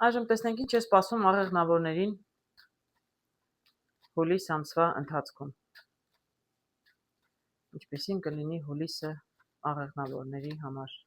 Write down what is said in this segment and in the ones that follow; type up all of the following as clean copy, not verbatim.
Այժմ տեսնենք ինչ է սպասվում աղեղնավորներին հուլիս ամսվա ընթացքում։ Ինչպիսին կլինի հուլիսը աղեղնավորների համար։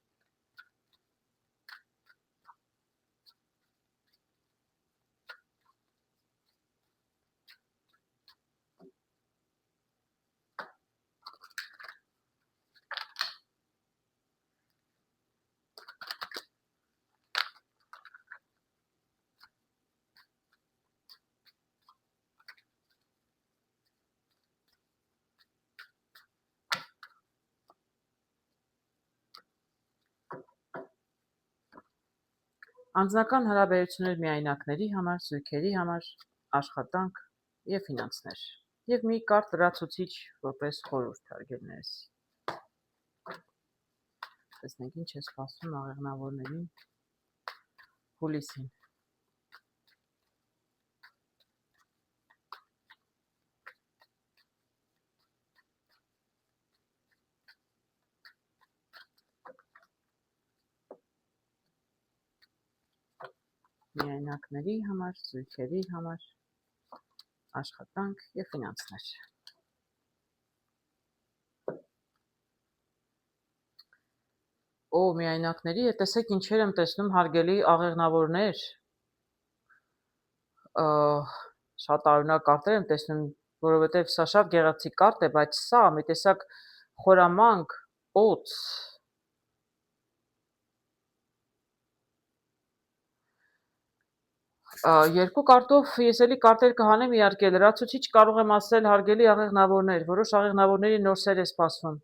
Անձնական հարաբերություններ միայնակների համար, զույգերի համար, աշխատանք և ֆինանսներ։ Եվ մի կարճ լրացուցիչ որպես խորհուրդ հարգելներս։ Տեսնենք ինչ է սպասվում աղեղնավորներին հուլիսին։ Միայնակների համար, զույգերի համար, աշխատանք և ֆինանսներ։ Միայնակների է, տեսեք ինչեր եմ տեսնում հարգելի աղեղնավորներ, շատ արունակ կարտեր եմ տեսնում, որովհետև սա շատ գեղեցիկ կարտ է, բայց սա մի տեսակ խորամանկ, օձ, երկու կարտով ես էլի կարտեր կհանեմ իհարկե, լրացուցիչ կարող եմ ասել հարգելի աղեղնավորներ, որոշ աղեղնավորների նոր սեր է սպասվում։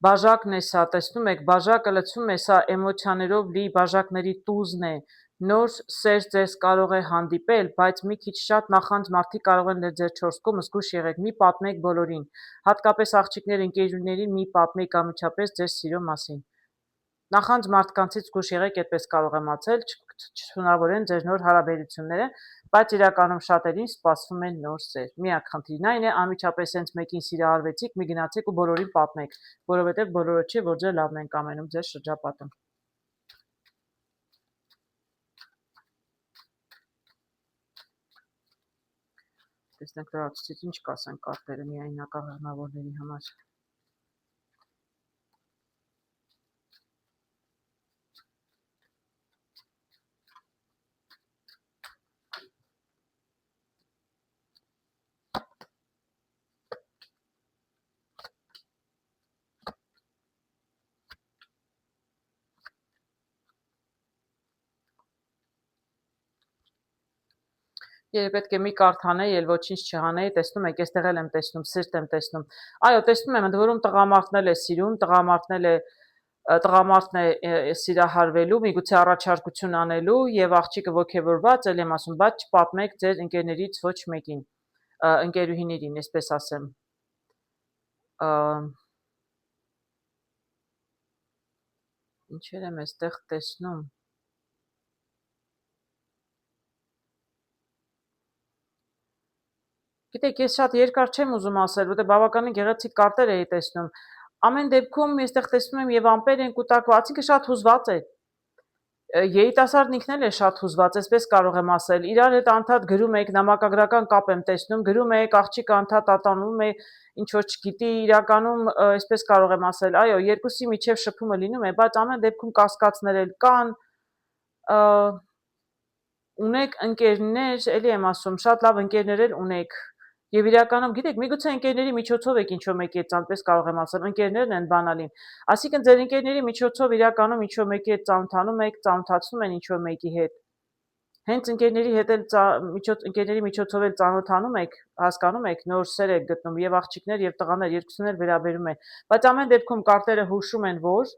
Բաժակն է սա, տեսնում եք, բաժակը լցվում է, սա էմոցիաներով լի բաժակների տուզն է, նոր սեր ձեզ կարող է հանդիպել, բայց մի քիչ շատ նախանձ մարդիկ կարող են ձեր 4 կողմը, զգույշ եղեք, մի պատմեք բոլորին, հատկապես աղջիկներ ընկերուներին մի պատմեք անմիջապես ձեր սիրո մասին։ Նախանձ մարդկանցից զգույշ եղեք, այդպես կարող եմ ասել, չհնարավորեն ձեր նոր հարաբերությունները, բայց իրականում շատերին սպասվում են նոր սեր։ Միակ խնդիրն այն է, անմիջապես հենց մեկին սիրահարվեցիք, մի գնացեք ու բոլորին պատմեք, որովհետև բոլորը չէ, որ ձեր լավն են կամենում ձեր շրջապատում։ Տեսնենք լրացուցիչ ինչ կասեն կարտերը միայնակ աղեղնավորների համար։ Երբ պետք է մի կարդ հանեի, էլ ոչինչ չհանեի, տեսնում եք, այստեղ էլ եմ տեսնում, սիրտ եմ տեսնում։ Այո, տեսնում եմ, ընդ որում տղամարդն էլ է սիրում, տղամարդն է սիրահարվելու, միգուցե առաջարկություն անելու եւ աղջիկը ոգևորված, էլ եմ ասում, բայց չպատմեք ձեր ընկերներից ոչ մեկին, ընկերուհիներին, այսպես ասեմ։ Ինչեր եմ այստեղ տեսնում։ Գիտեք, ես շատ երկար չեմ ուզում ասել, որտեղ բավականին գեղեցիկ կարտեր էի տեսնում։ Ամեն դեպքում այստեղ տեսնում եմ եւ ամպեր են կուտակված, այսինքն շատ հուզված է։ Երիտասարդն ինքն էլ է շատ հուզված, այսպես կարող եմ ասել։ Իրար հետ անդադ գրում եք, նամակագրական կապ եմ տեսնում, գրում եք, աղջիկը անդադ ատանում է, ինչ որ չգիտի, իրականում այսպես կարող եմ ասել, այո, երկուսի միջև շփումը լինում է, բայց ամեն դեպքում կասկածներ էլ կան, ունեք ընկերներ, էլի եմ ասում, շատ լավ ընկերներ էլ ունեք։ Եվ իրականում, գիտեք, միգուցե ընկերների միջոցով եք ինչ-որ մեկի հետ այնպես կարող եմ ասել, ընկերներն են բանալին։ Այսինքն ձեր ընկերների միջոցով իրականում ինչ-որ մեկի հետ ծանոթանում եք, ծանոթացնում են ինչ-որ մեկի հետ։ Հենց ընկերների հետ էլ ընկերների միջոցով էլ ծանոթանում եք, հասկանում եք, նոր սեր եք գտնում, եւ աղջիկներ եւ տղաներ երկուսին էլ վերաբերում է։ Բայց ամեն դեպքում կարտերը հուշում են, որ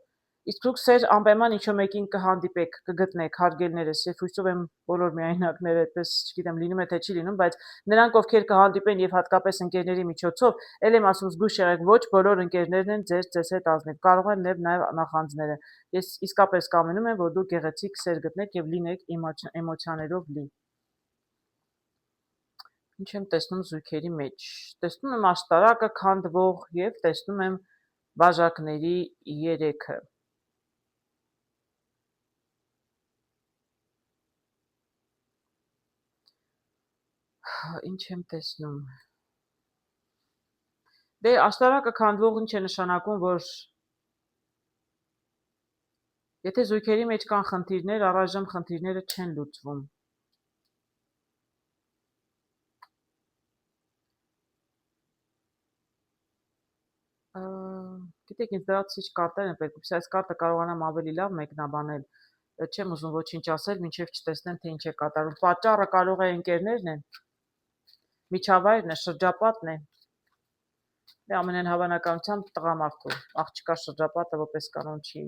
իսկ դուք սեր անպայման ինչ-որ մեկին կհանդիպեք, կգտնեք, հարգելներս, եւ հույսով եմ բոլոր միայնակները այդպես, չգիտեմ, լինում է թե չի լինում, բայց նրանք ովքեր կհանդիպեն եւ հատկապես ընկերների միջոցով, ել եմ ասում, զգույշ եղեք, ոչ բոլոր ընկերներն են ձեզ հետ ազնիվ, կարող են նաեւ նախանձները։ Ես իսկապես կամենում եմ, որ դուք գեղեցիկ սեր գտնեք եւ լինեք էմոցիաներով լի։ Ինչ եմ տեսնում զույգերի մեջ։ Տեսնում եմ աշտարակը քանդվող եւ տեսնում եմ բաժակների 3-ը։ Ինչ եմ տեսնում։ Դե աշտարակը քանդվող ինչ է նշանակում, որ եթե զույգերի մեջ կան խնդիրներ, առայժմ խնդիրները չեն լուծվում։ Գիտեք, ինձ դրացիչ կարտեր են պետք, այս կարտը կարողանամ ավելի լավ մեկնաբանել, չեմ ուզում ոչինչ ասել, մինչև չտեսնեմ, թե ինչ է կատարում։ Պատճառը կարող է ընկերներն են, միջավայրն է, շրջապատն է, դե ամենայն հավանականությամբ տղամարդու, աղջկա շրջապատը որպես կանոն չի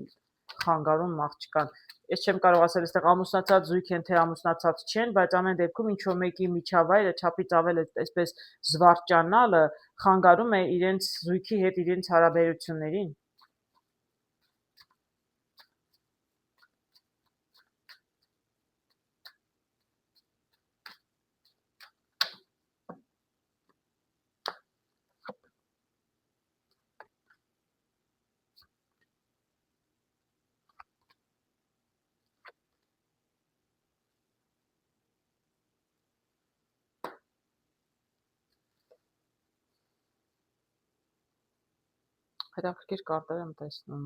խանգարում աղջկան։ Ես չեմ կարող ասել, այստեղ ամուսնացած զույգ են, թե ամուսնացած չեն, բայց ամեն դեպքում ինչ որ մեկի միջավայրը չափից ավել այսպես զվարճանալը խանգարում է իրենց զույգի հետ իրենց հարաբերություններին։ Հետաքրքիր կարտեր եմ տեսնում։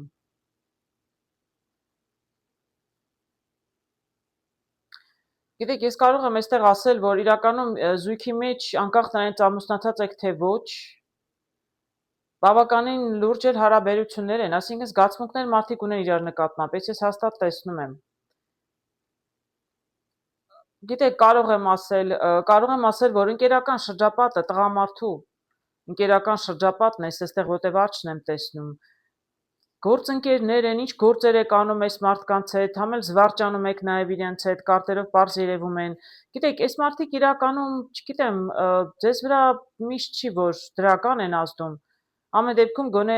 Գիտեք, ես կարող եմ այստեղ ասել, որ իրականում զույգի մեջ անկախ նրանից ամուսնացած եք թե ոչ, բավականին լուրջ էլ հարաբերություններ են, այսինքն զգացմունքներ մարդիկ ունեն իրար նկատմամբ, ես հաստատ տեսնում եմ։ Գիտեք, կարող եմ ասել, որ ընկերական շրջապատը տղամարդու ընկերական շրջապատն է, այստեղ որտեղ արջն եմ տեսնում։ Գործընկերներ են, ինչ գործեր եք անում այս մարդկանց հետ, համ էլ զվարճանում եք նաև իրենց հետ, կարտերով պարզ երևում են։ Գիտեք, այս մարդիկ իրականում, չգիտեմ, ձեզ վրա միշտ չի, որ դրական են ազդում։ Ամեն դեպքում գոնե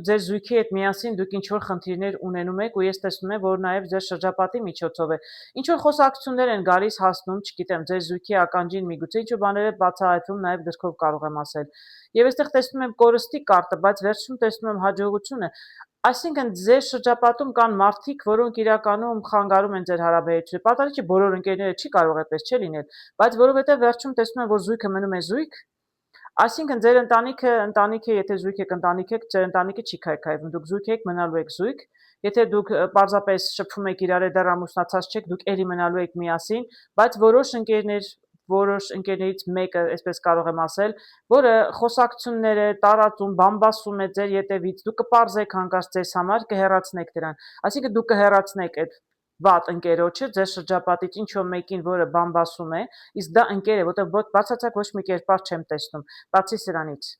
ձեր զույգի հետ միասին դուք ինչ որ խնդիրներ ունենում եք ու ես տեսնում եմ, որ նաև ձեր շրջապատի միջոցով է։ Ինչ որ խոսակցություններ են գալիս հասնում, չգիտեմ, ձեր զույգի ականջին միգուցե ինչ որ բաներ է բացահայտվում, նաև գրքով կարող եմ ասել։ Եվ այստեղ տեսնում եմ կորստի կարտը, բայց վերջում տեսնում եմ հաջողությունը։ Այսինքն ձեր շրջապատում կան մարդիկ, որոնք իրականում խանգարում են ձեր հարաբերությունը։ Պատահի չէ բոլոր ընկերները չի կարող այդպես չէ լինել, բայց որովհետև վերջում տեսնում եմ, որ զույգը մնում է զույգ, այսինքն ձեր ընտանիքը, եթե զույգ եք, ընտանիք եք, ձեր ընտանիքը չի քայքայվում, դուք զույգ եք, մնալու եք զույգ, եթե դուք պարզապես շփվում եք իրար հետ, դեռ ամուսնացած չեք, դուք էլի մնալու եք միասին, բայց որոշ ընկերներից մեկը, այսպես կարող եմ ասել, որը խոսակցություններ է տարածում, բամբասում է ձեր ետևից, դուք կպարզեք հանկարծ ձեզ համար, կհեռացնեք դրան, այսինքն դուք կհեռացնեք այդ վատ ընկերոջը ձեր շրջապատից ինչ որ մեկին, որը բամբասում է, իսկ դա ընկեր է, որտեղ բացարձակ ոչ մի կերպար չեմ տեսնում, բացի սրանից։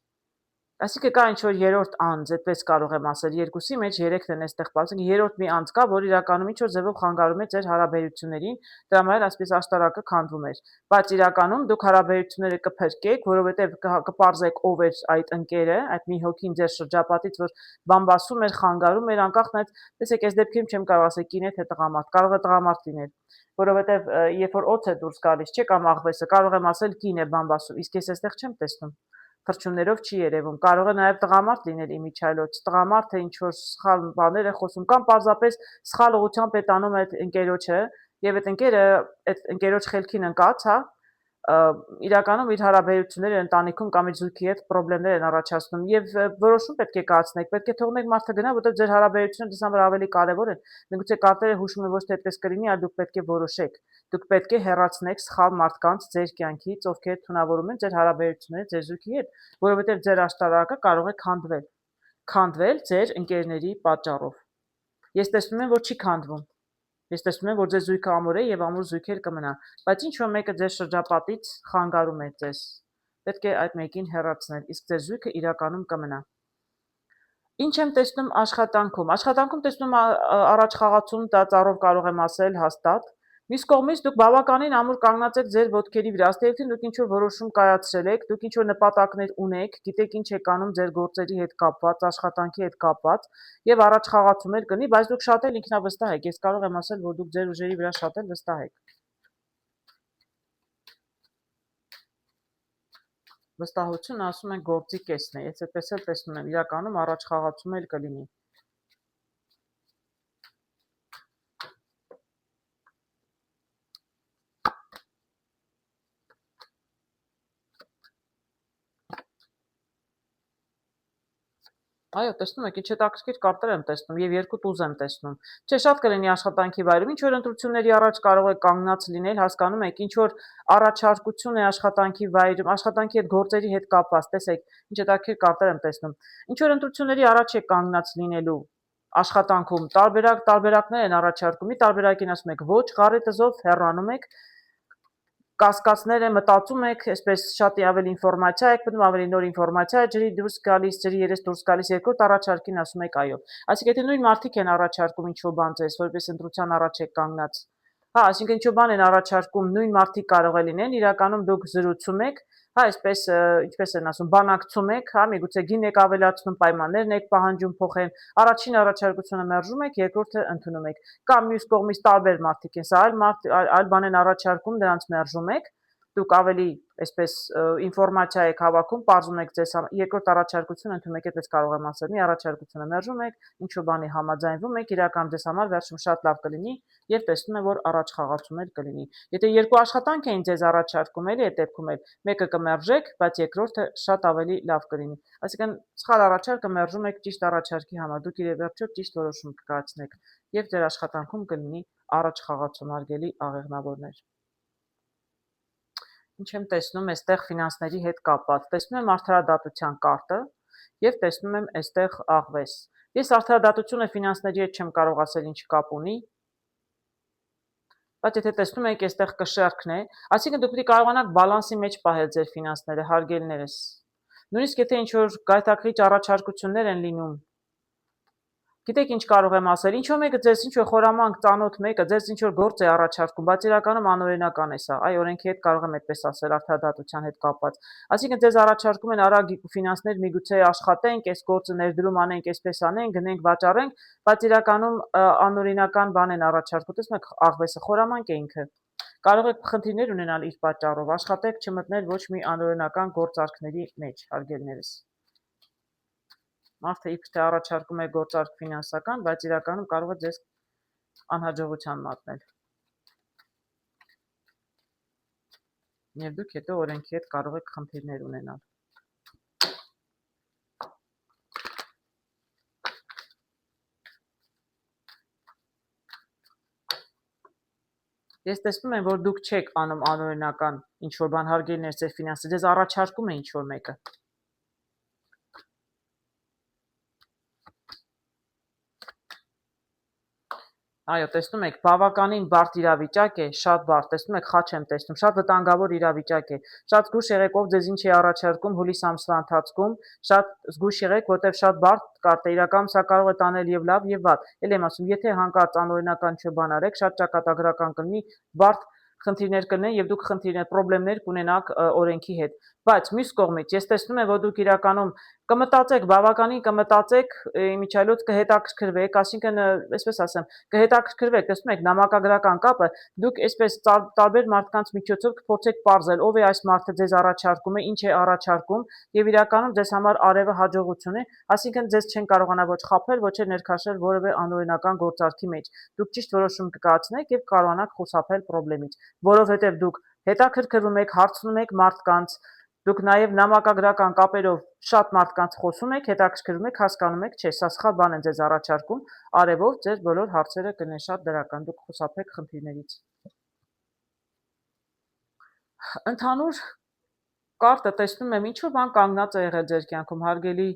Այսինքն կա ինչ որ երրորդ անձ, այդպես կարող եմ ասել, երկուսի մեջ երեքն են այստեղ բացի, երրորդ մի անձ կա, որ իրականում ինչ որ ձևով խանգարում է ձեր հարաբերություններին, դրա համար այսպես աշտարակը քանդվում էր։ Բայց իրականում դուք հարաբերությունները կփրկեք, որովհետև կպարզեք ով էր այդ ընկերը, այդ մի հոգին ձեր շրջապատից, որ բամբասում էր, խանգարում էր, անկախ նրանից, տեսեք, այս դեպքում չեմ կարող ասել կին է թե տղամարդ, կարող է տղամարդ լինել, որովհետև երբ որ օձ է դուրս գալիս, չէ՞ կամ աղվեսը, կարող եմ ասել կին է բամբասում, իսկ ես այստեղ չեմ տեսնում։ Թռչուններով չի երևում, կարող է նաև տղամարդ լինել իմիջիայլոց, տղամարդը ինչ որ սխալ բաներ է խոսում կամ պարզապես սխալ ուղղությամբ է տանում այդ ընկերոջը եւ այդ ընկերը այդ ընկերոջ խելքին ընկած, հա, իրականում իր հարաբերությունները ընտանիքում կամ իր զույգի հետ խնդիրներ են առաջացնում եւ որոշում պետք է կայացնեք, պետք է թողնեք մարդը գնա, որտեղ ձեր հարաբերությունները դες համար ավելի կարեւոր են։ Միգուցե կարտերը հուշում են ոչ թե այդպես կլինի, այլ դուք պետք է որոշեք։ Դուք պետք է հեռացնեք սխալ մարդկանց ձեր կյանքից, ովքեր թունավորում են ձեր հարաբերությունները ձեր զույգի հետ, որովհետև ձեր աշտարակը կարող է քանդվել ձեր ընկերների պատճառով։ Ես տեսնում եմ, որ չի քանդվում։ Ես տեսնում եմ, որ ձեր զույգը ամուր է եւ ամուր զույգեր կմնա, բայց ինչ որ մեկը ձեր շրջապատից խանգարում է ձեզ։ Պետք է այդ մեկին հեռացնել, իսկ ձեր զույգը իրականում կմնա։ Ինչ եմ տեսնում աշխատանքում։ Աշխատանքում տեսնում առաջ խաղացում, դա ծառով կարող եմ ասել հաստատ։ Մյուս կողմից դուք բավականին ամուր կանգնած եք ձեր ոտքերի վրա, ըստ էության դուք ինչ-որ որոշում կայացրել եք, դուք ինչ-որ նպատակներ ունեք, գիտեք ինչ եք անում ձեր գործերի հետ կապված, աշխատանքի հետ կապված, եւ առաջ խաղացումներ կլինի, բայց դուք շատ էլ ինքնավստահ եք։ Ես կարող եմ ասել, որ դուք ձեր ուժերի վրա շատ էլ վստահ եք։ Վստահությունը ասում են գործի կեսն է, ես այդպես էլ տեսնում եմ, իրականում առաջ խաղացում էլ կլինի։ Այո, տեսնում եք, ինչ հետաքրքիր կարտեր եմ տեսնում եւ երկու տուզ եմ տեսնում։ Չէ, շատ կլինի աշխատանքի վայրում, ինչ որ ընտրությունների առաջ կարող է կանգնած լինել, հասկանում եք, ինչ որ առաջարկություն է աշխատանքի վայրում, աշխատանքի հետ գործերի հետ կապված, տեսեք, ինչ հետաքրքիր կարտեր եմ տեսնում։ Ինչ որ ընտրությունների առաջ է կանգնած լինելու աշխատանքում տարբերակներ են առաջարկում, մի տարբերակին ասում եք ոչ, գարետզով հեռանում եք, կասկածներ է, մտածում եք, այսպես շատ ավելի ինֆորմացիա եք մտնում, ավելի նոր ինֆորմացիա է ջրի դուրս գալիս, ջրի երես դուրս գալիս, երկրորդ առաջարկին ասում եք այո։ Այսինքն եթե նույն մարդիկ են առաջարկում ինչ-որ բան ձեզ, որպես ընտրության առաջ եք կանգնած, հա, այսինքն ինչ-որ բան են առաջարկում, նույն մարդիկ կարող է լինեն, իրականում դուք զրուցում եք, հա, այսպես ինչպես են ասում, բանակցում եք, հա, միգուցե գին եք ավելացնում, պայմաններն եք պահանջում փոխեն, առաջին առաջարկությունը մերժում եք, երկրորդը ընդունում եք։ Կամ մյուս կողմից տարբեր մարդիկ են, սա այլ բան են առաջարկում, դրանց մերժում եք, դուք ավելի այսպես ինֆորմացիա եք հավաքում, բարձում եք ձեզ երկրորդ առաջարկությունը ընդունում եք, այդպես կարող եմ ասել, մի առաջարկությունը մերժում եք, ինչ-որ բանի համաձայնվում եք, իրական ձեզ համար վերջում շատ լավ կլինի եւ տեսնում եմ, որ առաջ խաղացում էլ կլինի։ Եթե երկու աշխատանք էին ձեզ առաջարկում, էլի այդ դեպքում էլ մեկը կմերժեք, բայց երկրորդը շատ ավելի լավ կլինի։ Այսինքն սխալ առաջարկը մերժում եք ճիշտ առաջարկի համար, դուք իր վերջո ճիշտ որոշում կկայացնեք եւ ձեր աշխատանքում կլինի առաջ խաղացում, արգելի աղեղնավորներ։ Ինչ եմ տեսնում այստեղ ֆինանսների հետ կապված, տեսնում եմ արդարադատության կարտը եւ տեսնում եմ այստեղ աղվես։ Ես արդարադատությունը ֆինանսների հետ չեմ կարող ասել ինչ կապ ունի, բայց եթե տեսնում եք այստեղ կշեռքն է, այսինքն դուք պետք է կարողանաք բալանսի մեջ պահել ձեր ֆինանսները, հարգելիներս։ Նույնիսկ եթե ինչ որ գայթակղիչ առաջարկություններ են լինում, գիտեք ինչ կարող եմ ասել, ինչ որ մեկը ձեզ ինչ որ խորամանկ ծանոթ մեկը ձեզ ինչ որ գործ է առաջարկում, բայց իրականում անօրինական է սա։ Այ օրենքի հետ կարող եմ այդպես ասել արդարադատության հետ կապված։ Այսինքն ձեզ առաջարկում են արագ ֆինանսներ, միգուցե աշխատենք, այս գործը ներդրում անենք, այսպես անենք, գնենք, վաճառենք, բայց իրականում անօրինական բան են առաջարկում։ Տեսնում եք, աղվեսը խորամանկ է ինքը։ Կարող եք խնդիրներ ունենալ իր պատճառով, աշխատեք չմտնել ոչ մի անօրինական գործարքների մեջ, հարգելիներս։ Մարդը իբր թե առաջարկում է գործարք ֆինանսական, բայց իրականում կարող է ձեզ անհաջողության մատնել։ Եվ դուք հետո օրենքի հետ կարող եք խնդիրներ ունենալ։ Ես տեսնում եմ, որ դուք չեք անում անօրինական ինչ-որ բան, հարգելիներ, ձեր ֆինանսը, ձեզ առաջարկում է ինչ-որ մեկը։ Այո, տեսնում եք, բավականին բարդ իրավիճակ է, շատ բարդ, տեսնում եք, խաչ եմ տեսնում, շատ վտանգավոր իրավիճակ է, շատ զգուշ եղեք, ով ձեզ ինչ է առաջարկում հուլիս ամսվա ընթացքում, շատ զգուշ եղեք, որտեղ շատ բարդ կարտ է, իրականում սա կարող է տանել եւ լավ եւ վատ, էլ եմ ասում, եթե հանկարծ անօրինական ինչ բան արեք, շատ ճակատագրական կլինի, բարդ խնդիրներ կլինեն եւ դուք խնդիրներ, պրոբլեմներ կունենաք օրենքի հետ, բայց մյուս կողմից ես տեսնում եմ, որ դուք իրականում կմտածեք, բավականին կմտածեք, իմիջիայլոց կհետաքրքրվեք, այսինքն, այսպես ասեմ, կհետաքրքրվեք, տեսնում եք, նամակագրական կապը, դուք այսպես տարբեր մարդկանց միջոցով կփորձեք պարզել, ով է այս մարդը ձեզ առաջարկում է, ինչ է առաջարկում, եւ իրականում ձեզ համար արևը հաջողություն է, այսինքն ձեզ չեն կարողանա ոչ խաբել, ոչ էլ ներքաշել որևէ անօրինական գործարքի մեջ։ Դուք ճիշտ որոշում կկայացնեք եւ կարողանաք խուսափել խնդրից, որովհետեւ դուք հետաքրքրվում եք, հարցնում եք մարդկանց, դուք նաև նամակագրական կապերով շատ մարդկանց խոսում եք, հետաքրքրվում եք, հասկանում եք, չէ, սա սխալ բան են ձեզ առաջարկում, արևով ձեր բոլոր հարցերը կլինեն շատ դրական, դուք խուսափեք խնդիրներից։ Ընդհանուր կարտը տեսնում եմ, ինչ-որ բան կանգնած է եղել ձեր կյանքում, հարգելի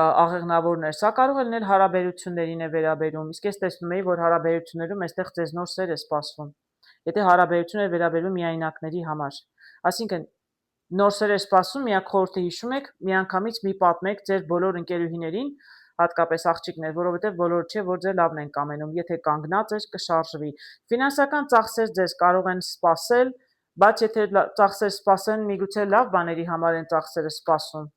աղեղնավորներ, սա կարող է լինել հարաբերություններին է վերաբերում, իսկ ես տեսնում եի, որ հարաբերություններում այստեղ ձեզ նոր սեր է սպասվում, եթե հարաբերությունները վերաբերում միայնակների համար, այսինքն նոր սեր է սպասում, միակ խորհուրդը հիշում եք, միանգամից մի պատմեք ձեր բոլոր ընկերուհիներին, հատկապես աղջիկներ, որովհետև բոլորը չէ, որ ձեր լավն են կամենում, եթե կանգնած եք, կշարժվի։ Ֆինանսական ծախսեր ձեզ կարող են սպասել, բայց եթե ծախսեր սպասեն, միգուցե լավ բաների համար են ծախսերը սպասում։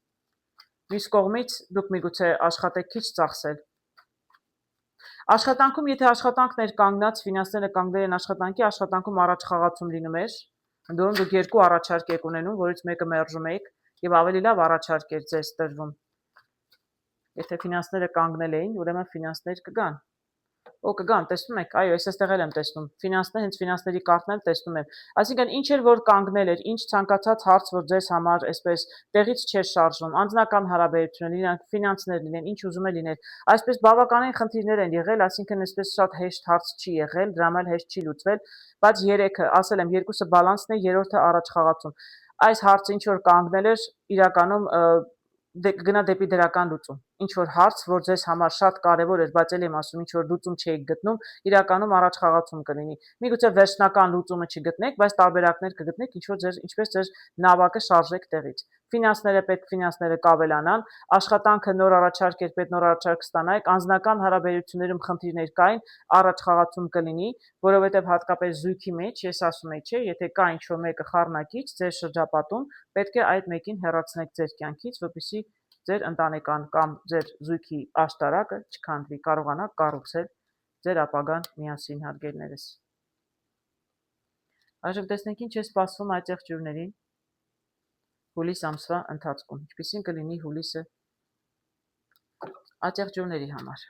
Մյուս կողմից դուք միգուցե աշխատեք քիչ ծախսել։ Աշխատանքում, եթե աշխատանքն էր կանգնած, ֆինանսները կանգնել են աշխատանքի, աշխատանքում առաջ խաղացում լինում էր, ընդորում դուք երկու առաջարկ եք ունենում, որից մեկը մերժում եք եւ ավելի լավ առաջարկ էր ձեզ տրվում։ Եթե ֆինանսները կանգնել էին, ուրեմն ֆինանսներ կգան։ Օ կգան, տեսնում եք, այո, ես այստեղ էլ եմ տեսնում, ֆինանսներ, հենց ֆինանսների կարտն էլ տեսնում եմ, այսինքն ինչ էր որ կանգնել էր, ինչ ցանկացած հարց, որ ձեզ համար այսպես տեղից չէր շարժվում, անձնական հարաբերություններ, իրանք ֆինանսներ լինեն, ինչ ուզում է լիներ, այսպես բավականին խնդիրներ են եղել, այսինքն այսպես շատ հեշտ հարց չի եղել, դրամ էլ հեշտ չի լուծվել, բայց երեքը, ասել եմ, երկուսը բալանսն է, երրորդը առաջ խաղացում, այս հարցը ինչ որ կանգնել էր, իրականում գնա դեպի դրական լուծում, ինչ որ հարց, որ ձեզ համար շատ կարևոր էր, բայց էլ եմ ասում, ինչ որ լուծում չէիք գտնում, իրականում առաջ խաղացում կլինի։ Միգուցե վերջնական լուծումը չգտնեք, բայց տարբերակներ կգտնեք, ինչ որ ձեր ինչպես ձեր նավակը շարժեք տեղից։ Ֆինանսները պետք ֆինանսները կավելանան, աշխատանքը նոր առաջարկ էր, պետք նոր առաջարկ ստանայիք, անձնական հարաբերություններում խնդիրներ կային, առաջ խաղացում կլինի, որովհետև հատկապես զույգի մեջ, ես ասում եի, չէ, եթե կա ինչ որ մեկը խառնակիչ ձեր շրջապատում, պետք է այդ մեկին հեռացնեք ձեր կյանքից, որպեսզի ձեր ընտանեկան կամ ձեր զույգի աշտարակը չքանդվի, կարողանաք կառուցել ձեր ապագան միասին հարգելներս։ Այժմ տեսնենք ինչ է սպասվում այդ եղջյուրներին հուլիս ամսվա ընթացքում, ինչպիսին կլինի հուլիսը այդ եղջյուրների համար։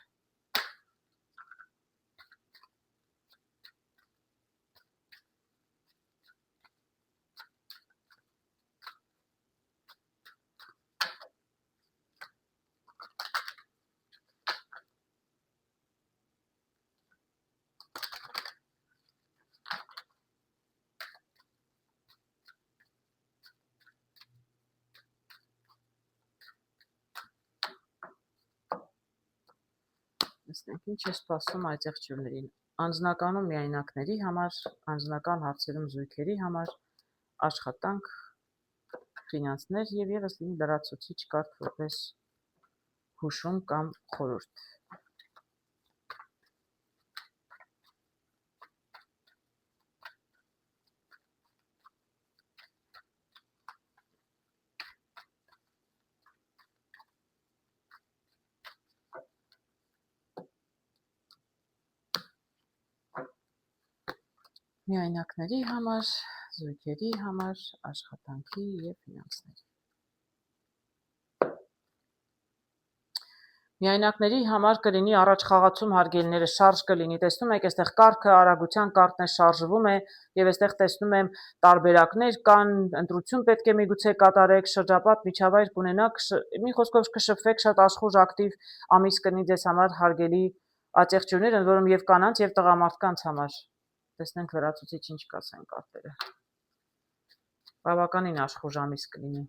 Տեսնենք ինչ է սպասվում այդ եղջյուրներին, անձնականում միայնակների համար, անձնական հարցերում զույգերի համար, աշխատանք, ֆինանսներ եւ եւս լինի լրացուցիչ կարդ որպես հուշում կամ խորհուրդ։ Միայնակների համար, զույգերի համար, աշխատանքի եւ ֆինանսների։ Միայնակների համար կլինի առաջ խաղացում հարգելները, շարժ կլինի, տեսնում եք, այստեղ կարգը, արագության կարգն է, շարժվում է եւ այստեղ տեսնում եմ տարբերակներ կան, ընտրություն պետք է միգուցե կատարեք, շրջապատ միջավայր կունենաք, մի խոսքով կշփվեք, շատ աշխուժ ակտիվ ամիս կլինի ձեզ համար հարգելի ատեղջյուրներ, ընդ որում եւ կանանց եւ տղամարդկանց համար։ Տեսնենք լրացուցիչ ինչ կասեն կարտերը։ Բավականին աշխուժ ամիս կլինի։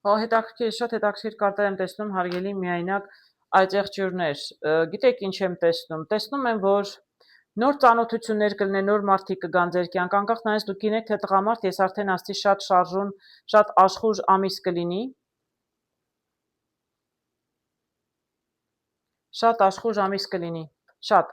Հետաքրքիր, շատ հետաքրքիր կարտեր եմ տեսնում, հարգելի միայնակ այդ եղջյուրներ, գիտեք ինչ եմ տեսնում եմ, որ նոր ծանոթություններ կլինեն, նոր մարդիկ կգան ձեր կյանք, անկախ նրանից դուք գինեք թե տղամարդ, ես արդեն ասացի շատ շարժուն, շատ աշխուժ ամիս կլինի, շատ աշխուժ ամիս կլինի, շատ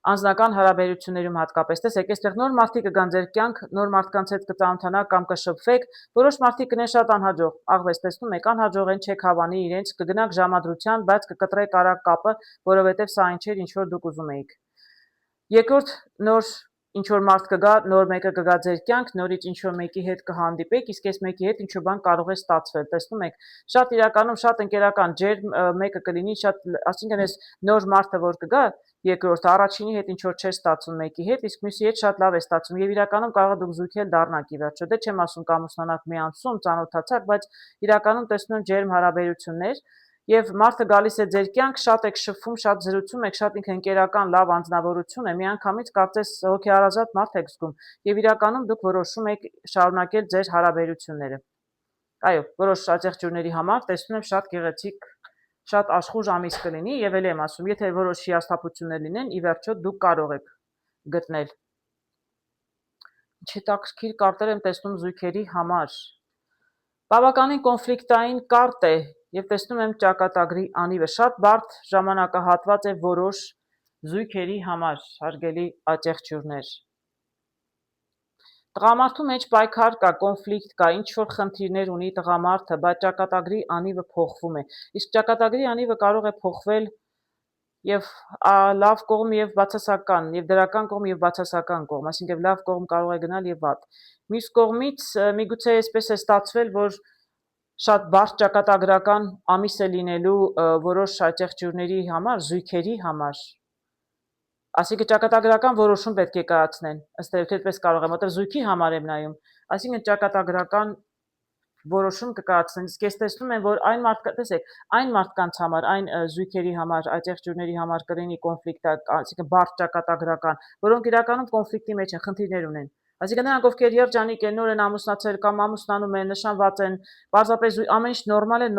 անձնական հարաբերություններում հատկապես, տեսեք, այստեղ նոր մարդիկ կգան ձեր կյանք, նոր մարդկանց հետ կծանոթանաք կամ կշփվեք, որոշ մարդիկ կլինեն շատ անհաջող, աղվես տեսնում եք, անհաջող են, չեք հավանի իրենց, կգնաք ժամադրության, բայց կկտրեք արագ կապը, որովհետև սա այն չէր, ինչ որ դուք ուզում էիք։ Երկրորդ նոր ինչ որ մարդ կգա, նոր մեկը կգա ձեր կյանք, նորից ինչ որ մեկի հետ կհանդիպեք, իսկ այս մեկի հետ ինչ որ բան կարող է ստացվել, տեսնում եք, շատ իրականում շատ ընկերական ջերմ մեկը կլինի, շատ, այսինքն այս նոր մարդը որ կգա, երկրորդը առաջինի հետ ինչ որ չէ ստացում մեկի հետ, իսկ մյուսի հետ շատ լավ է ստացում եւ իրականում կարող է դուք զույգել դառնաք ի վերջո, դե չեմ ասում կամուսնանաք մի ամսում, ծանոթացաք, բայց իրականում տեսնում եմ ջերմ հարաբերություններ եւ մարդը գալիս է ձեր կյանք, շատ եք շփվում, շատ զրուցում եք, շատ ինքը ընկերական լավ անձնավորություն է, միանգամից կարծես հոգեարազատ մարդ եք զգում եւ իրականում դուք որոշում եք շարունակել ձեր հարաբերությունները։ Այո, որոշ աջեղջյուրների համար տեսնում եմ շատ գեղեցիկ, շատ աշխուժ ամիս կլինի եւ ելի եմ ասում, եթե որոշ հիասթափություններ լինեն, ի վերջո դուք կարող եք գտնել։ Ինչ հետաքրքիր կարտեր եմ տեսնում զույգերի համար։ Բավականին կոնֆլիկտային կարտ է եւ տեսնում եմ ճակատագրի անիվը, շատ բարդ ժամանակահատված է որոշ զույգերի համար, հարգելի աջեղջյուրներ։ Տղամարդու մեջ պայքար կա, կոնֆլիկտ կա, ինչ որ խնդիրներ ունի տղամարդը, բայց ճակատագրի անիվը փոխվում է։ Իսկ ճակատագրի անիվը կարող է փոխվել եւ լավ կողմ եւ բացասական, եւ դրական կողմ եւ բացասական կողմ, այսինքն լավ կողմ կարող է գնալ եւ վատ։ Մյուս կողմից միգուցե այսպես է ստացվել, որ շատ բարդ ճակատագրական ամիս է լինելու որոշ այծեղջյուրների համար, զույգերի համար։ Այսինքն ճակատագրական որոշում պետք է կայացնեն, ըստ այդպես կարող եմ, որտեղ զույգի համար եմ նայում, այսինքն ճակատագրական որոշում կկայացնեն, իսկ ես տեսնում եմ, որ այն մարդկանց համար, այն զույգերի համար, այծեղջյուրների համար կլինի կոնֆլիկտ, այսինքն բարդ ճակատագրական, որոնք իրականում կոնֆլիկտի մեջ են, խնդիրներ ունեն։ Այսինքն նրանք, ովքեր երջանիկ են, նոր են ամուսնացել կամ ամուսնանում են, նշանված են, պարզապես ամեն ինչ նորմալ է,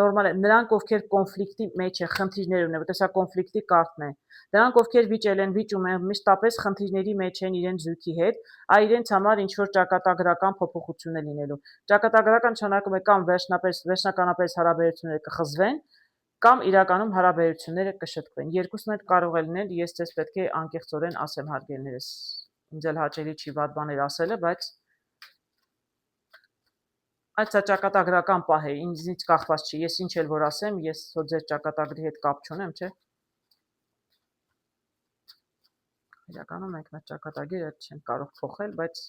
նրանք, ովքեր կոնֆլիկտի մեջ են, խնդիրներ ունեն, որտեղ սա կոնֆլիկտի կարգն է։ Նրանք, ովքեր վիճել են, վիճում են, մշտապես խնդիրների մեջ են իրենց զույգի հետ, իրենց համար ինչ որ ճակատագրական փոփոխություն է լինելու։ Ճակատագրական նշանակում է կամ վերջնականապես հարաբերությունները կխզվեն, կամ իրականում հարաբերությունները կշտկվեն։ Երկուսն էլ կարող է լինել, ես ձեզ պետք է անկեղծորեն ասեմ, հարգելներս։ Ինձ էլ հաճելի չի վատ բաներ ասելը, բայց այդ սա ճակատագրական պահ է, ինձնից կախված չի, ես ինչ էլ որ ասեմ, ես հո ձեր ճակատագրի հետ կապ չունեմ, չէ՞։ Իրականում մենք մեր ճակատագիրը չենք կարող փոխել, բայց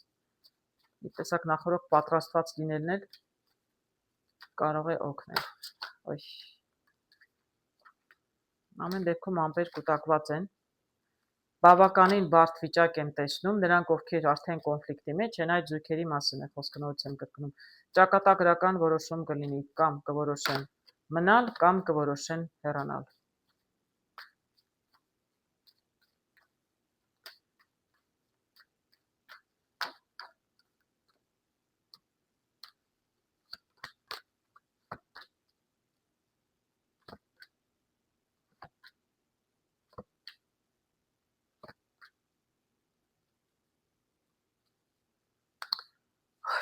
մի տեսակ նախորդ պատրաստված լինելն էլ կարող է օգնել։ Ոյ։ Ամեն դեպքում ամպեր կուտակված են։ Բավականին բարդ վիճակ եմ տեսնում, նրանք, ովքեր արդեն կոնֆլիկտի մեջ են, այդ զույգերի մասին է խոսքը, նորից եմ կրկնում։ Ճակատագրական որոշում կլինի, կամ կորոշեն մնալ, կամ կորոշեն հեռանալ։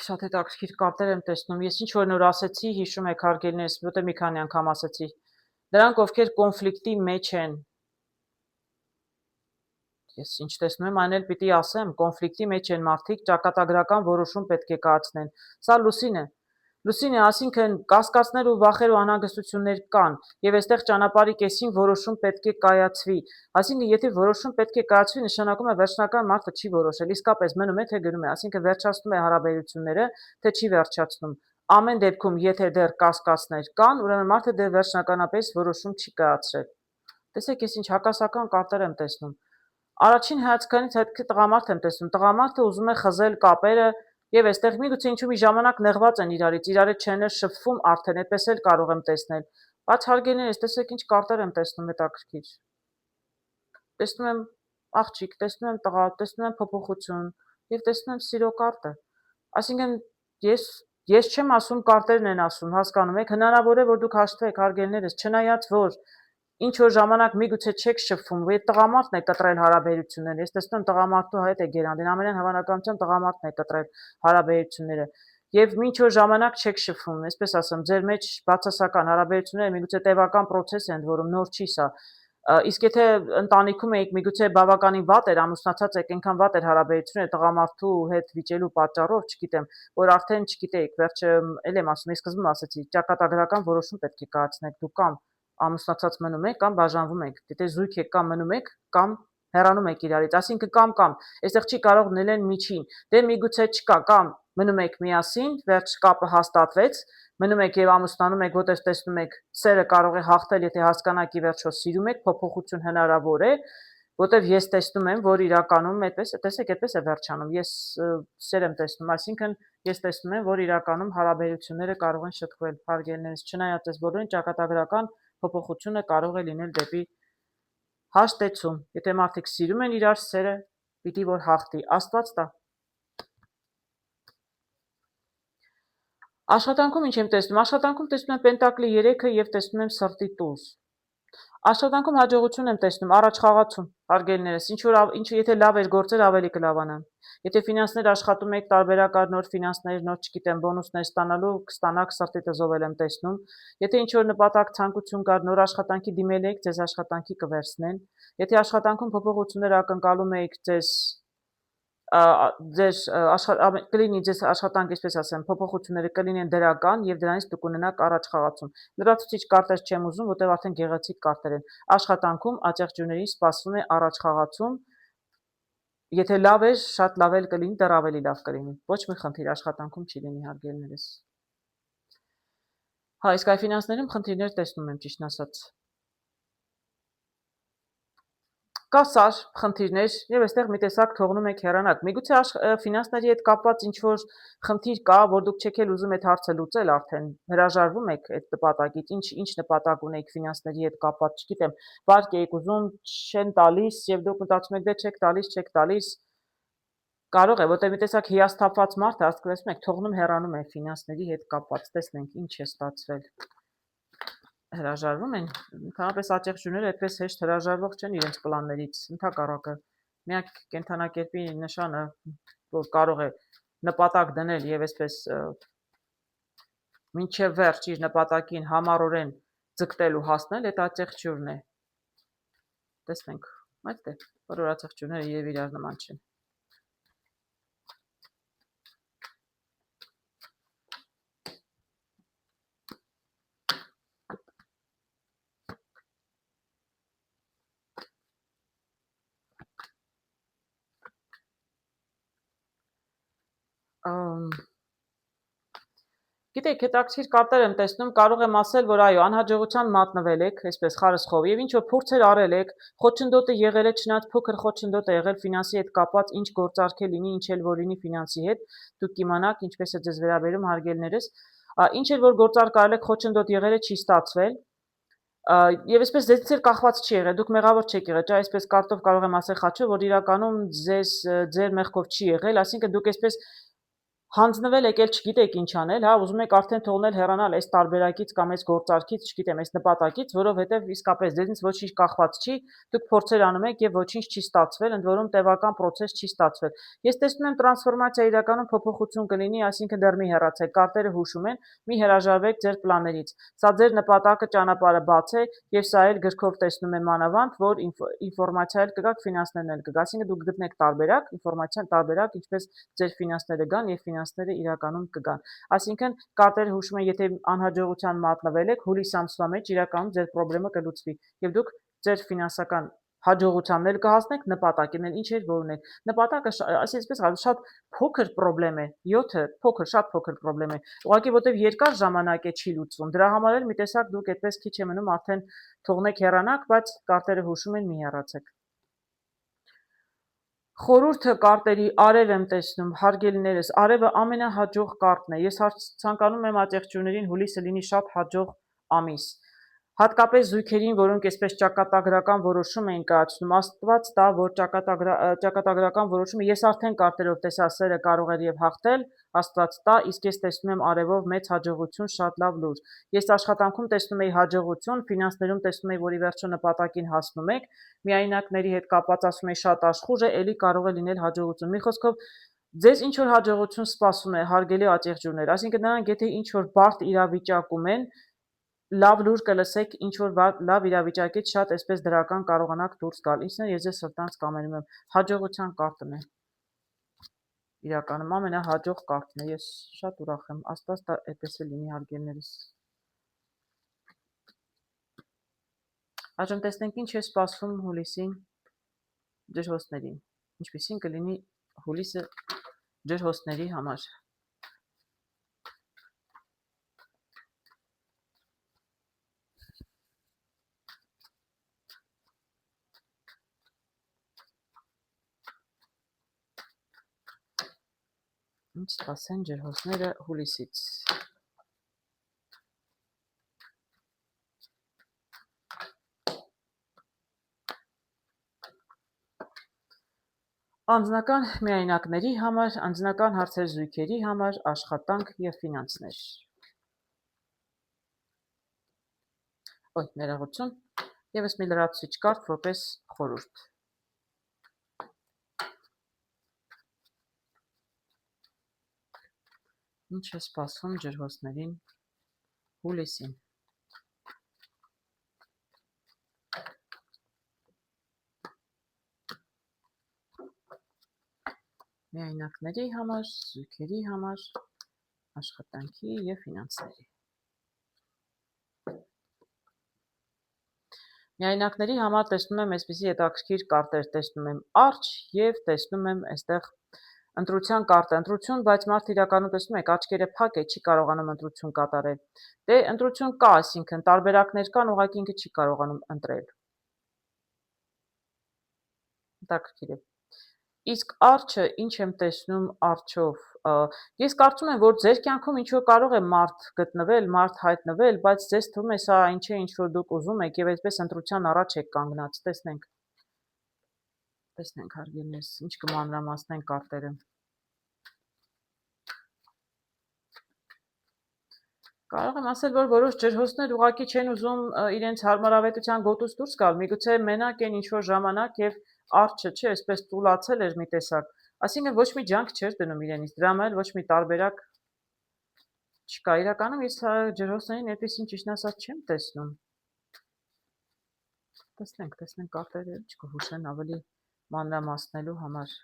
Շատ հետաքրքիր կարտեր եմ տեսնում։ Ես ինչ որ նոր ասեցի, հիշում եք հարգելիներս, որտե մի քանի անգամ ասեցի։ Նրանք, ովքեր կոնֆլիկտի մեջ են, ես ինչ տեսնում եմ, այն էլ պիտի ասեմ, կոնֆլիկտի մեջ են մարդիկ, ճակատագրական որոշում պետք է կայացնեն։ Սա լուսին է։ Լուսին է, այսինքն կասկածներ ու վախեր ու անհանգստություններ կան, եւ այստեղ ճանապարհի կեսին որոշում պետք է կայացվի։ Այսինքն, եթե որոշում պետք է կայացվի, նշանակում է վերջնական մարդը չի որոշել, իսկապես մնում է թե գնում է, այսինքն վերջացնում է հարաբերությունները, թե չի վերջացնում։ Ամեն դեպքում, եթե դեռ կասկածներ կան, ուրեմն մարդը դեռ վերջնականապես որոշում չի կայացրել։ Տեսեք, ես ինչ հակասական կարտեր եմ տեսնում։ Առաջին հայացքից հետք տղամարդ եմ տեսնում։ Տղամարդը ուզում է խզել կապերը եւ այստեղ միգուցե ինչու մի ժամանակ նեղված են իրարից, իրար չեն շփվում արդեն, այդպես էլ կարող եմ տեսնել։ Բայց հարգելիներս, տեսեք ինչ կարտեր եմ տեսնում հետաքրքիր։ Տեսնում եմ աղջիկ, տեսնում եմ տղա, տեսնում եմ փոփոխություն եւ տեսնում եմ սիրո կարտը։ Այսինքն ես չեմ ասում, կարտերն են ասում, հասկանում եք, հնարավոր է որ դուք հաշտվեք հարգելիներս, չնայած որ ինչ որ ժամանակ միգուցե չեք շփվում, եւ տղամարդն է կտրել հարաբերությունները։ Ես տեսնում եմ տղամարդու հետ է գերանդին, ամենայն հավանականությամբ տղամարդն է կտրել հարաբերությունները։ Եվ ինչ որ ժամանակ չեք շփվում, այսպես ասեմ, ձեր մեջ բացասական հարաբերությունները միգուցե տևական process են, որում նոր չի սա։ Իսկ եթե ընտանիքում եք, միգուցե բավականին վատ էր, ամուսնացած եք, այնքան վատ էր հարաբերությունները տղամարդու հետ վիճելու պատճառով, չգիտեմ, որ արդեն չգիտեիք, վերջը էլ եմ ասում, ես սկզբում ասեցի, ճակատագրական որոշում պետք է կայացնեք, դուք կամ ամուսնացած մնում եք կամ բաժանվում եք, եթե զույգ եք կամ մնում եք կամ հեռանում եք իրարից, այսինքն կամ, այստեղ չի կարող լինել միջին, դե միգուցե չկա, կամ մնում եք միասին, վերջ կապը հաստատվեց, մնում եք եւ ամուսնանում եք, որտեղ տեսնում եք, սերը կարող է հաղթել, եթե հասկանաք ի վերջո սիրում եք, փոփոխություն հնարավոր է, որտեղ ես տեսնում եմ, որ իրականում այդպես, տեսեք, այդպես է վերջանում, ես սեր եմ տեսնում, այսինքն ես տեսնում եմ, որ իրականում հարաբերությունները կարող են շտկվել, հարգելիներս, չնայած այս բոլորին ճակատագրական փոփոխությունը կարող է լինել դեպի հաշտեցում, եթե մարդիկ սիրում են իրար, սերը պիտի որ հաղթի, Աստված տա։ Աշխատանքում ինչ եմ տեսնում, աշխատանքում տեսնում եմ պենտակլի 3-ը եւ տեսնում եմ սրտի տուզ։ Աշխատանքում հաջողություն եմ տեսնում, առաջ խաղացում, հարգելիներս, եթե լավ էր գործել, ավելի կլավանան։ Եթե ֆինանսներ աշխատում եք, տարբերակար նոր ֆինանսներ, նոր չգիտեմ, բոնուսներ ստանալու, կստանաք, սրտի տզով եմ տեսնում։ Եթե ինչ որ նպատակ, ցանկություն կար, նոր աշխատանքի դիմել եք, ձեզ աշխատանքի կվերցնեն։ Եթե աշխատանքում փոփոխություններ ակնկալում եք, ձեզ ձեր կլինի ձեզ աշխատանք, այսպես ասեմ, փոփոխությունները կլինեն դրական եւ դրանից դուք ունենաք առաջ խաղացում։ Լրացուցիչ կարտեր չեմ ուզում, որտեղ արդեն գեղեցիկ կարտեր են։ Աշխատանքում աճեղ ջուներին սպասվում է առաջ խաղացում։ Եթե լավ է, շատ լավ էլ կլինի, դեռ ավելի լավ կլինի։ Ոչ մի խնդիր աշխատանքում չի լինի, հարգելներս։ Հա, իսկ այ ֆինանսներում խնդիրներ տեսնում եմ, ճիշտն ասած։ Կա սար խնդիրներ եւ այստեղ մի տեսակ թողնում եք հեռանալ։ Միգուցե ֆինանսների հետ կապված ինչ որ խնդիր կա, որ դուք չեք էլ ուզում այդ հարցը լուծել արդեն, հրաժարվում եք այդ նպատակից, ինչ նպատակ ունեք ֆինանսների հետ կապված, չգիտեմ, վարկ եք ուզում, չեն տալիս եւ դուք մտածում եք դե չեք տալիս, կարող է, որտեղ մի տեսակ հիասթափված մարդ է, ասում եք, թողնում հեռանում է ֆինանսների հետ կապված, տեսնենք ինչ է ստացվել։ Հրաժարվում են, ընդհանրապես աճեղ ջուները այդպես հեշտ հրաժարվող չեն իրենց պլաններից, ընդհակառակը միակ կենդանակերպի նշանը, որ կարող է նպատակ դնել եւ այսպես մինչեւ վերջ իր նպատակին համառորեն ձգտել ու հասնել, այդ աճեղ ջուրն է։ Տեսնենք, այդ է, որ աճեղ ջուրները եւ իրար նման չեն։ Գիտեք, հետաքրքիր կարտեր եմ տեսնում, կարող եմ ասել, որ այո, անհաջողության մատնվել եք, այսպես խարսխով, եւ ինչ որ փորձեր արել եք, խոչընդոտը եղել է, չնայած փոքր խոչընդոտ է եղել ֆինանսի հետ կապված, ինչ գործարք է լինի, ինչ էլ որ լինի ֆինանսի հետ, դուք կիմանաք ինչպես է ձեզ վերաբերում, հարգելներս, ինչ էլ որ գործարք արել եք, խոչընդոտ եղել է, չի ստացվել։ Եվ այսպես ձեզից էլ կախված չի եղել, դուք մեղավոր չեք եղել, չէ՞, այսպես կարտով կարող եմ ասել խաչով, որ իրականում ձեր մեղքով չի եղել, այսինքն դուք այսպես հանձնվել եք, էլ չգիտեք ինչ անել, հա, ուզում եք արդեն թողնել հեռանալ այս տարբերակից կամ այս գործարքից, չգիտեմ, այս նպատակից, որովհետև իսկապես ձեզնից ոչինչ կախված չի, դուք փորձեր անում եք եւ ոչինչ չի ստացվել, ընդ որում տևական process չի ստացվել։ Ես տեսնում եմ տրանսֆորմացիա իրականում փոփոխություն կլինի, այսինքն դեռ մի հեռացեք, կարտերը հուշում են, մի հրաժարվեք ձեր պլաններից։ Սա ձեր նպատակը ճանապարհը բաց է եւ սա էլ գրքով տեսնում եմ մանավանդ, որ ինֆորմացիա էլ կգա, ֆինանսներն էլ կգա, այսինքն դուք գտնեք տարբերակ, ինֆորմացիան տարբերակ, ինչպես ձեր ֆինանսները գան եւ ֆինանսները իրականում կգան։ Այսինքն կարտերը հուշում են, եթե անհաջողության մատնվել եք, հուլիս ամսվա մեջ իրականում ձեր խնդրումը կլուծվի եւ դուք ձեր ֆինանսական հաջողությանն էլ կհասնեք, նպատակին էլ ինչ էր որ ունեք։ Նպատակը այսպես շատ փոքր խնդրեմ է, 7-ը փոքր, շատ փոքր խնդրեմ է։ Ուղղակի որտեվ երկար ժամանակ է չի լուծվում։ Դրա համար էլ մի տեսակ դուք այդպես քիչ է մնում արդեն թողնեք հեռանաք, բայց կարտերը հուշում են, մի հեռացեք։ Խորհուրդը կարտերի արև եմ տեսնում, հարգելիներս, արևը ամենահաջող կարտն է։ Ես ցանկանում եմ ատեղջուներին հուլիսը լինի շատ հաջող ամիս։ Հատկապես զույգերին, որոնք այսպես ճակատագրական որոշում էին կայացնում, Աստված տա, որ ճակատագրական որոշումը ես արդեն կարտերով տեսա, սերը կարող էր եւ հաղթել, Աստված տա, իսկ ես տեսնում եմ արևով մեծ հաջողություն, շատ լավ լուր։ Ես աշխատանքում տեսնում եի հաջողություն, ֆինանսներում տեսնում եի, որ ի վերջո նպատակին հասնում եք, միայնակների հետ կապված ասում եի շատ աշխուժ է, ելի կարող է լինել հաջողություն։ Մի խոսքով ձեզ ինչ որ հաջողություն սպասում է, հարգելի ատեղջուներ, այսինքն նրանք եթե ինչ որ բարդ իրավիճակում են, լավ լուր կլսեք, ինչ որ լավ իրավիճակից շատ այսպես դրական կարողանաք դուրս գալ։ Ինձն ես ձեզ սրտանց կամենում եմ, հաջողության կարտն է։ Իրականում ամենահաջող կարտն է։ Ես շատ ուրախ եմ, Աստված տա այդպես է լինի, հարգելներս։ Այժմ տեսնենք ինչ է սպասվում հուլիսին ջրհոսներին։ Ինչպիսին կլինի հուլիսը ջրհոսների համար։ Ինչ սպասեն ջրհոսները հուլիսից։ Անձնական միայնակների համար, անձնական հարցեր զույգերի համար, աշխատանք եւ ֆինանսներ։ Ներողություն, եւս մի լրացուցիչ կարտ որպես խորհուրդ։ Ինչ է սպասվում ջրհոսներին հուլիսին։ Միայնակների համար, զույգերի համար, աշխատանքի և ֆինանսների։ Միայնակների համար տեսնում եմ այսպիսի հետաքրքիր կարտեր, տեսնում եմ արջ և տեսնում եմ այստեղ ընտրության կարտը, ընտրություն, բայց մարդը իրականում տեսնում եք աչքերը փակ է, չի կարողանում ընտրություն կատարել։ Դե ընտրություն կա, այսինքն տարբերակներ կան, ուղղակի ինքը չի կարողանում ընտրել։ Հետաքրքիր է։ Իսկ արջը, ինչ եմ տեսնում արջով, ես կարծում եմ, որ ձեր կյանքում ինչ-որ կարող է մարդ գտնվել, մարդ հայտնվել, բայց ձեզ թվում է սա ինչ է, ինչ որ դուք ուզում եք և այսպես ընտրության առաջ եք կանգնած, տեսնենք հարգելիներս, ինչ կմանրամասնեն կարտերը։ Կարող եմ ասել, որ որոշ ջրհոսներ ուղղակի չեն ուզում իրենց հարմարավետության գոտուց դուրս գալ, միգուցե մենակ են ինչ-որ ժամանակ և արջը, չէ, այսպես տուլացել էր մի տեսակ, այսինքն ոչ մի ջանք չէր դնում իրենից, դրա համար ոչ մի տարբերակ չկա, իրականում ես ջրհոսներին այդպիսին ճիշտն ասած չեմ տեսնում։ Տեսնենք կարտերը չկհուշեն ավելի մանրամասնելու համար։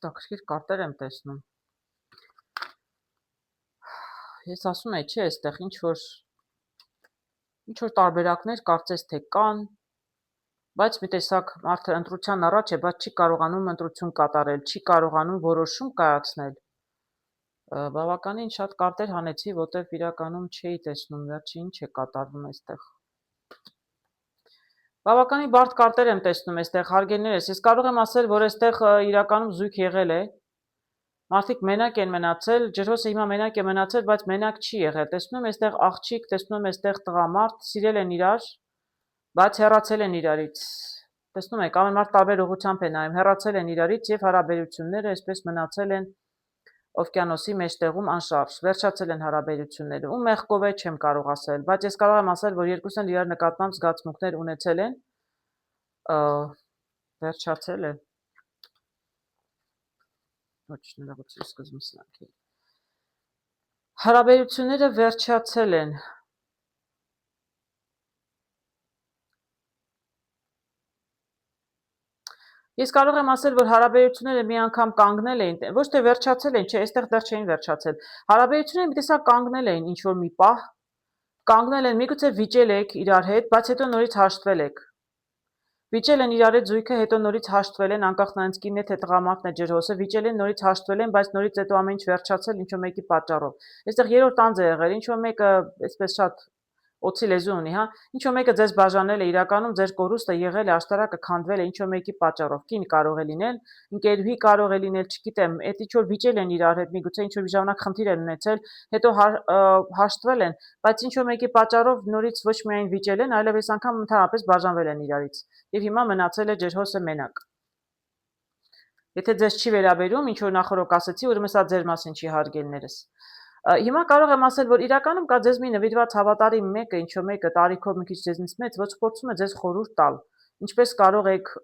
Հետաքրքիր կարտեր եմ տեսնում։ Ես ասում եի, չէ, այստեղ ինչ որ տարբերակներ կարծես թե կան, բայց մի տեսակ մարդը ընտրության առաջ է, բայց չի կարողանում ընտրություն կատարել, չի կարողանում որոշում կայացնել։ Բավականին շատ կարտեր հանեցի, որտեղ իրականում չէի տեսնում, վերջը ինչ է կատարվում այստեղ։ Բավականին բարդ կարտեր եմ տեսնում այստեղ, հարգելիներս, ես կարող եմ ասել, որ այստեղ իրականում զույգ եղել է, մարդիկ մենակ են մնացել, ջրհոսը հիմա մենակ է մնացել, բայց մենակ չի եղել, տեսնում եմ այստեղ աղջիկ, տեսնում եմ այստեղ տղամարդ, սիրել են իրար, բայց հեռացել են իրարից, տեսնում եք, ամեն մարդ տարբեր ուղղությամբ է նայում, հեռացել են իրարից և հարաբերությունները այսպես մնացել են օվկիանոսի մեջտեղում անշարժ, վերջացել են հարաբերությունները, ու մեղքով է չեմ կարող ասել, բայց ես կարող եմ ասել, որ երկուսն էլ իրար նկատմամբ զգացմունքներ ունեցել են, վերջացել է, ոչ ներողություն սկզբում սրանք է, հարաբերությունները վերջացել են, ես կարող եմ ասել, որ հարաբերությունները մի անգամ կանգնել էին, ոչ թե վերջացել են, չէ, այստեղ դեռ չէին վերջացել, հարաբերությունները մի տեսակ կանգնել էին ինչ-որ մի պահ, կանգնել են, միգուցե վիճել եք իրար հետ, բայց հետո նորից հաշտվել եք, վիճել են իրար հետ զույգը, հետո նորից հաշտվել են, անկախ նրանից կինն է, թե տղամարդն է ջրհոսը, վիճել են, նորից հաշտվել են, բայց նորից հետո ամեն ինչ վերջացել ինչ-որ մեկի պատճառով, այստեղ երրորդ անձ է եղել, ինչ-որ մեկը այսպես շատ օծի լեզու ունի, հա, ինչ-որ մեկը ձեզ բաժանել է, իրականում ձեր կորուստը եղել է, աշտարակը քանդվել է ինչ-որ մեկի պատճառով, կին կարող է լինել, ընկերուհի կարող է լինել, չգիտեմ, այդ ինչ-որ վիճել են իրար հետ, միգուցե ինչ-որ ժամանակ խնդիր են ունեցել, հետո հաշտվել են, բայց ինչ-որ մեկի պատճառով նորից ոչ միայն վիճել են, այլև այս անգամ ընդհանրապես բաժանվել են իրարից, և հիմա մնացել է ջրհոսը մենակ։ Եթե ձեզ չի վերաբերում, ինչ որ նախորդ ասեցի, ուրեմն սա ձեր մասին չի, հարգելիներս։ Հիմա կարող եմ ասել, որ իրականում կա ձեզ մի նվիրված հավատարիմ մեկը, ինչ-որ մեկը տարիքով մի քիչ ձեզնից մեծ, ոչ փորձում է ձեզ խորհուրդ տալ, ինչպես կարող եք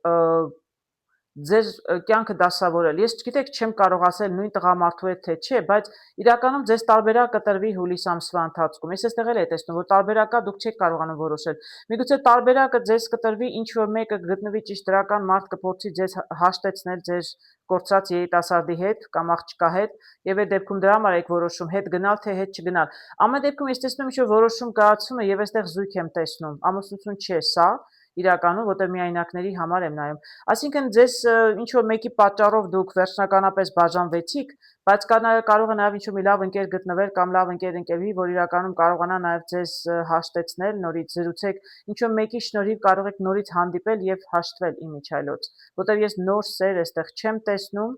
ձեր կյանքը դասավորել։ Ես չգիտեք, չեմ կարող ասել նույն տղամարդու հետ թե չէ, բայց իրականում ձեզ տարբերակը տրվի հուլիս ամսվա ընթացքում։ Ես այստեղ էլ եմ տեսնում, որ տարբերակա դուք չեք կարողանում որոշել։ Միգուցե տարբերակը ձեզ կտրվի, ինչ որ մեկը գտնվի ճիշտ դրական մարդ կփորձի ձեզ հաշտեցնել ձեր կորցած երիտասարդի հետ կամ աղջկա հետ, եւ այդ դեպքում դրա համար եք որոշում հետ գնալ թե հետ չգնալ։ Ամեն դեպքում ես տեսնում եմ ինչ որ որոշում կայացում է եւ այստեղ զույգ եմ տեսնում։ Ամուսնություն չէ սա, իրականում, որտեղ միայնակների համար եմ նայում։ Այսինքն ձեզ ինչ որ մեկի պատճառով դուք վերջնականապես բաժանվեցիք, բայց կարող է նաև ինչ-որ մի լավ ընկեր գտնվել կամ լավ ընկերուհի, որ իրականում կարողանա նաև ձեզ հաշտեցնել, նորից զրուցեք, ինչ-որ մեկի շնորհիվ կարող եք նորից հանդիպել եւ հաշտվել իմիջիայլոց, որտեղ ես նոր սեր այստեղ չեմ տեսնում,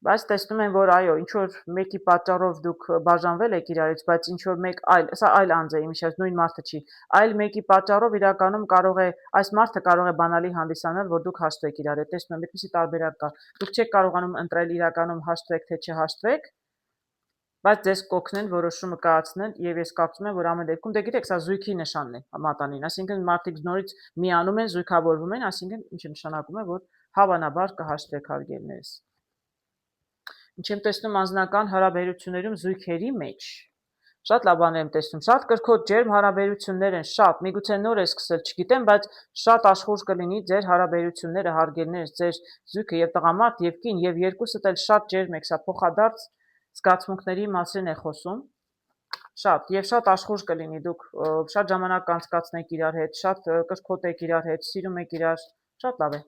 բայց տեսնում եմ, որ այո, ինչ որ մեկի պատճառով դուք բաժանվել եք իրարից, բայց ինչ որ մեկ այլ, սա այլ անձ է, իմիջիայլոց նույն մարդը չի, այլ մեկի պատճառով իրականում կարող է, այս մարդը կարող է բանալի հանդիսանալ, որ դուք հաշտվեք իրար հետ, տեսնում եմ, այդպիսի տարբերակ կա, դուք չեք կարողանում ընտրել իրականում հաշտվեք թե չհաշտվեք, բայց ձեզ կօգնեն որոշումը կայացնել եւ ես կարծում եմ որ ամեն դեպքում դե գիտեք սա զույգի նշանն է մատանին այսինքն մարդիկ նորից միանում են զույգավորվում են այսինքն ինչը նշանակում է որ հավանաբար կհաշտվեք հարգելներս ինչ եմ տեսնում անձնական հարաբերություններում զույգերի մեջ շատ լավ բաներ եմ տեսնում շատ կրկոտ ջերմ հարաբերություններ են շատ միգուցե նոր է սկսել չգիտեմ բայց շատ աշխուժ կլինի ձեր հարաբերությունները հարգելներս ձեր զույգը եւ տղամարդ եւ կին եւ երկուսդ էլ շատ ջերմ եք սա փոխադարձ զգացմունքների մասին է խոսում շատ եւ շատ աշխուժ կլինի դուք շատ ժամանակ կանցկացնեք իրար հետ շատ կրկոտ եք իրար հետ սիրում եք իրար շատ լավ է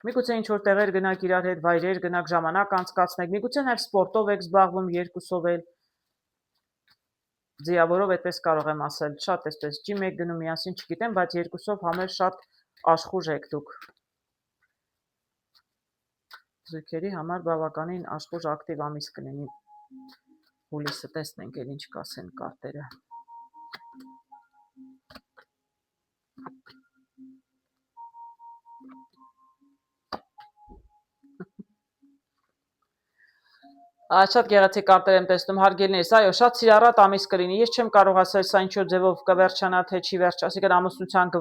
միգուցե ինչ որ տեղեր գնաք իրար հետ վայրեր գնաք ժամանակ անցկացնեք միգուցե նաեւ սպորտով եք զբաղվում երկուսով էլ ձիավորով այդպես կարող եմ ասել շատ այսպես ջիմ եք գնում միասին չգիտեմ բայց երկուսով համեր շատ աշխուժ եք դուք զույգերի համար բավականին աշխուժ ակտիվ ամիս կլինի հուլիսը տեսնենք էլ ինչ կասեն կարտերը շատ գեղեցիկ կարտեր եմ տեսնում հարգելներս այո շատ սիրառատ ամիս կլինի ես չեմ կարող ասել սա ինչ որ ձևով կվերջանա թե չի վերջ ասիկան ամուսնության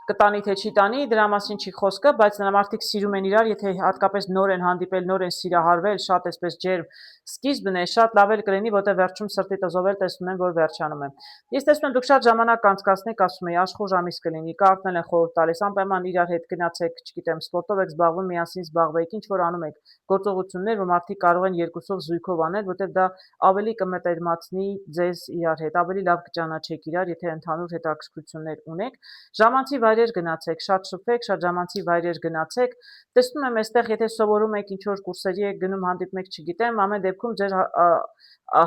կտանի թե չի տանի դրա մասին չի խոսքը բայց մարդիկ սիրում են իրար եթե հատկապես նոր են հանդիպել նոր են սիրահարվել շատ այսպես ջերմ սկիզբն է շատ լավ էլ կլինի որտեղ վերջում սրտի տզովել տեսնում են որ վերջանում է ես տեսնում եմ դուք շատ ժամանակ կանցկացնեք ասում եի աշխուժ ամիս կլինի կարտն են խորհուրդ տալիս անպայման իրար հետ գնացեք չգիտեմ սպորտով եք զբաղվում միասին զբաղվեք ինչ որ անում եք գործողություններ որ մարդիկ կարող են երկուսով զույգով անել որտեղ դա ավելի կմտերմացնի ձեզ իրար հետ ավելի լավ կճանաչեք իրար եթե ընդհանուր հետաքրքրություններ ունեք ժամանցի վայրեր գնացեք, շատ շփվեք, շատ ժամանցի վայրեր գնացեք։ Տեսնում եմ այստեղ, եթե սովորում եք ինչ որ կուրսերի եք գնում, հանդիպում եք, չգիտեմ, ամեն դեպքում ձեր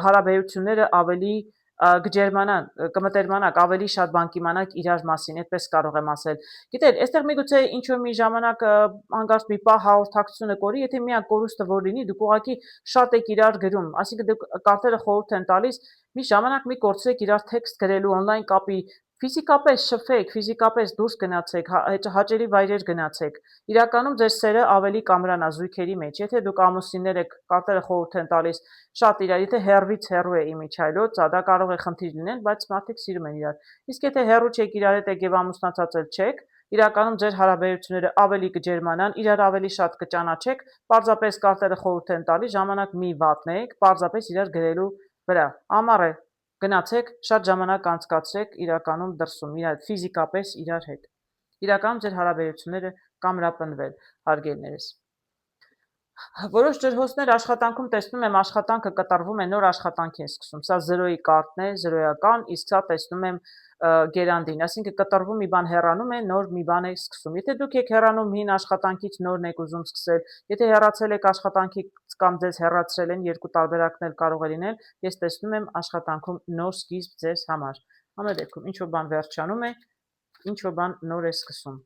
հարաբերությունները ավելի գջերմանան, կմտերմանաք, ավելի շատ բան կիմանաք իրար մասին, այդպես կարող եմ ասել։ Գիտեք, այստեղ միգուցե ինչ որ մի ժամանակ հանկարծ մի պահ հաղորդակցությունը կորի, եթե միակ կորուստը որ լինի, դուք ուղղակի շատ եք իրար գրում, այսինքն դուք կարտերը խորհուրդ են տալիս, մի ժամանակ մի կորցրեք իրար տեքստ գրելու on-line կապի Ֆիզիկապես շփվեք, ֆիզիկապես դուրս գնացեք, հաճելի վայրեր գնացեք։ Իրականում ձեր սերը ավելի կամրանա զույգերի մեջ։ Եթե դուք ամուսիններ եք, կարտերը խորհուրդ են տալիս շատ իրար, եթե հեռվից հեռու է իմիջայլոց, դա կարող է խնդիր լինել, բայց մարդիկ սիրում են իրար։ Իսկ եթե հեռու չեք իրար հետ եք եւ ամուսնացած չեք, իրականում ձեր հարաբերությունները ավելի կջերմանան, իրար ավելի շատ կճանաչեք, պարզապես կարտերը խորհուրդ են տալիս, ժամանակ մի վատնեք, պարզապես իրար գրելու վրա։ Ամառ է Գնացեք, շատ ժամանակ անցկացրեք իրականում դրսում, իրար ֆիզիկապես իրար հետ։ Իրականում ձեր հարաբերությունները կամրապնդվել, հարգելներս։ Որոշ ջրհոսներ աշխատանքում տեսնում եմ աշխատանքը կատարվում է նոր աշխատանքի են սկսում։ Սա 0-ի կարտն է, 0-ական, իսկ սա տեսնում եմ գերանդին, այսինքն կտրվում մի բան հեռանում է, նոր մի բան է սկսում։ Եթե դուք եք հեռանում հին աշխատանքից նորն եք ուզում սկսել, եթե հեռացել եք աշխատանքից կամ ձեզ հեռացրել են, երկու տարբերակներ կարող է լինել, ես տեսնում եմ աշխատանքում նոր սկիզբ ձեզ համար։ Ամեն դեպքում ինչ որ բան վերջանում է, ինչ որ բան նոր է սկսում։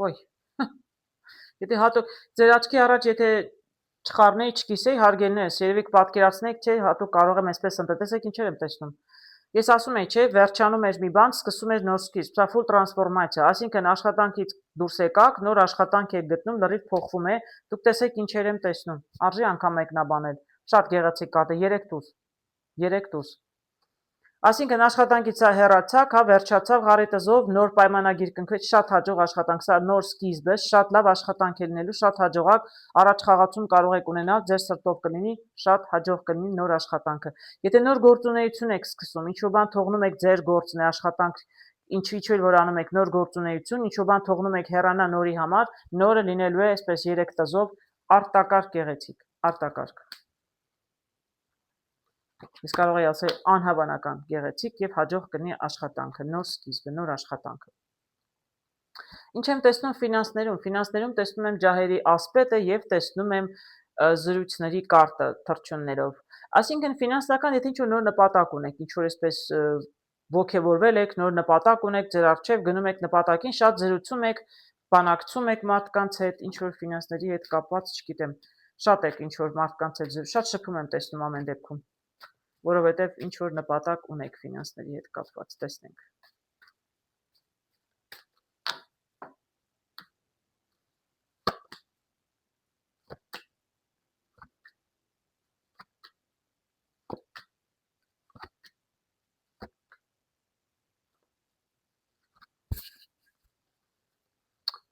Ոյ, եթե հատուկ ձեր աչքի առաջ, եթե չխառնեի, չկիսեի, հարգելներս, երևի կպատկերացնեք, չէ, հատուկ կարող եմ այսպես ընտրել, տեսեք ինչեր եմ տեսնում։ Ես ասում եի, չէ, վերջանում էր մի բան, սկսում էր նոր սկիզբ, սա full տրանսֆորմացիա, այսինքն աշխատանքից դուրս եկաք, նոր աշխատանք եք գտնում, լրիվ փոխվում է, դուք տեսեք ինչեր եմ տեսնում, արժի անգամ մեկնաբանել, շատ գեղեցիկ կադ է, 3 տուզ։ Այսինքն աշխատանքից հեռացաք, վերջացավ Ղարիտզով, նոր պայմանագիր կնքվեց, շատ հաջող աշխատանք, սա նոր սկիզբ է, շատ լավ աշխատանք է լինելու, շատ հաջողակ, առաջ խաղացում կարող եք ունենալ, ձեր սրտով կլինի, շատ հաջող կլինի նոր աշխատանքը։ Եթե նոր գործունեություն եք սկսում, ինչ-որ բան թողնում եք ձեր գործն է, աշխատանք, ինչ-որ որ անում եք նոր գործունեություն, ինչ-որ բան թողնում եք հեռանա նորի համար, նորը լինելու է այսպես 3 տզով արտակարգ գեղեցիկ, արտակարգ։ Իսկ կարող էի ասել անհավանական գեղեցիկ եւ հաջող կլինի աշխատանքը, նոր սկիզբը, նոր աշխատանքը։ Ինչ եմ տեսնում ֆինանսներում տեսնում եմ ջահերի ասպետը եւ տեսնում եմ զրույցների կարտը թռչուններով։ Այսինքն ֆինանսական, եթե ինչ-որ նոր նպատակ ունեք, ինչ-որ այսպես ոգևորվել եք, նոր նպատակ ունեք, ձեր առջև գնում եք նպատակին, շատ զրուցում եք, բանակցում եք մարդկանց հետ, ինչ-որ ֆինանսների հետ կապված, չգիտեմ, Շատ եք ինչ-որ մարդկանց հետ շատ շփում եմ տեսնում ամեն դեպքում, որովհետև ինչ-որ նպատակ ունեք ֆինանսների հետ կապված, տեսնենք։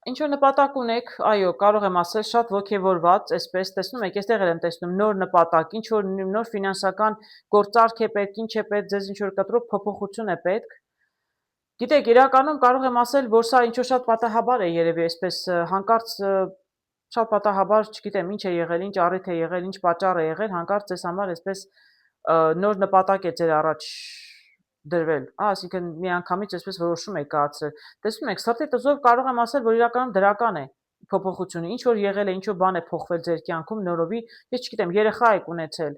Ինչ-որ նպատակ ունեք, այո, կարող եմ ասել, շատ ոգևորված, այսպես տեսնում եք, այստեղ եմ տեսնում նոր նպատակ, ինչ-որ նոր ֆինանսական գործարք է պետք, ինչ է պետք, ձեզ ինչ-որ կտրուկ փոփոխություն է պետք։ Գիտեք, իրականում կարող եմ ասել, որ սա ինչ-որ շատ պատահաբար է երևի, այսպես հանկարծ շատ պատահաբար, չգիտեմ, ինչ է եղել, ինչ առիթ է եղել, ինչ պատճառ է եղել, հանկարծ ձեզ համար այսպես նոր նպատակ է ձեր առաջ դրվել, այսինքն միանգամից այսպես որոշում եք կայացրել։ Տեսնում եք, սրտի տզով կարող եմ ասել, որ իրականում դրական է փոփոխությունը, ինչ որ եղել է, ինչ որ բան է փոխվել ձեր կյանքում նորովի, ես չգիտեմ, երեխա եք ունեցել,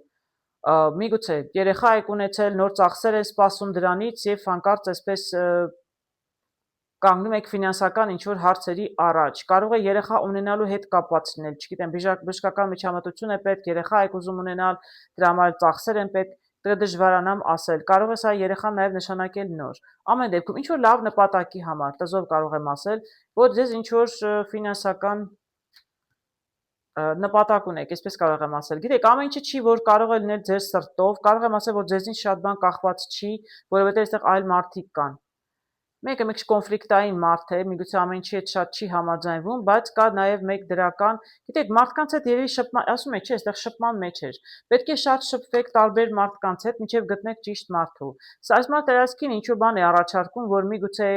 միգուցե երեխա եք ունեցել, նոր ծախսեր են սպասում դրանից եւ հանկարծ այսպես կանգնում եք ֆինանսական ինչ-որ հարցերի առաջ։ Կարող է երեխա ունենալու հետ կապված լինել, չգիտեմ, բժշկական միջամտություն է պետք, երեխա եք ուզում ունենալ, դրա համար ծախսեր են պետք, դժվարանամ ասել։ Կարող է սա երեխան նաև նշանակել նոր։ Ամեն դեպքում ինչ-որ լավ նպատակի համար, տզով կարող եմ ասել, որ ձեզ ինչ-որ ֆինանսական նպատակ ունեք, այսպես կարող եմ ասել։ Գիտեք, ամեն ինչը չի, որ կարող է լինել ձեր սրտով, կարող եմ ասել, որ ձեզնից շատ բան կախված չի, որովհետև այստեղ այլ մարդիկ կան։ Մեկը մեկ կոնֆլիկտային մարդ է, միգուցե ամեն ինչի հետ շատ չի համաձայնվում, բայց կա նաև մեկ դրական, գիտեք, մարդկանց հետ երևի շփման, ասում եք, չէ, այստեղ շփման մեջ էր։ Պետք է շատ շփվեք տարբեր մարդկանց հետ, մինչև գտնեք ճիշտ մարդու։ Սա այս մարտերասկին ինչ-որ բան է առաջարկում, որ միգուցե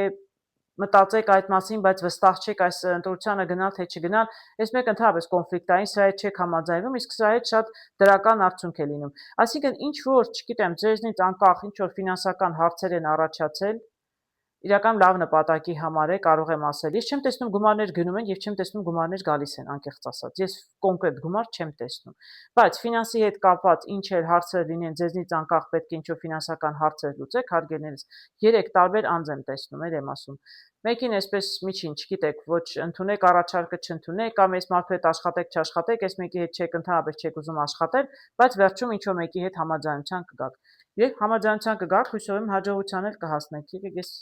մտածեք այդ մասին, բայց վստահ չեք այս ընտրությանը գնալ թե չգնալ, այս մեկ ընդհանրապես կոնֆլիկտային, սրա հետ չեք համաձայնվում, իսկ սրա հետ շատ դրական արդյունք է լինում։ Այսինքն ինչ որ, չգիտեմ, ձեզնից անկախ ինչ որ ֆինանսական հարցեր են առաջացել, իրական լավ նպատակի համար է, կարող եմ ասել։ Ես չեմ տեսնում գումարներ գնում են եւ չեմ տեսնում գումարներ գալիս են, անկեղծ ասած։ Ես կոնկրետ գումար չեմ տեսնում։ Բայց ֆինանսի հետ կապված ինչ էլ հարցեր լինեն, ձեզնից անկախ պետք է ինչ-որ ֆինանսական հարցեր լուծեք, հարգելիներս։ 3 տարբեր անձ եմ տեսնում, եմ ասում։ Մեկին այսպես միջին, չգիտեք, ոչ ընդունեք առաջարկը չընդունեք, կամ այս մարդու հետ աշխատեք, չաշխատեք, այս մեկի հետ չեք ընդհանրապես չեք ուզում աշխատել, բայց վերջում ինչ-որ մեկի հետ համաձայնության կգաք։ Երբ համաձայնության կգաք, հույսով եմ հաջողության էլ կհասնեք։ Եկեք ես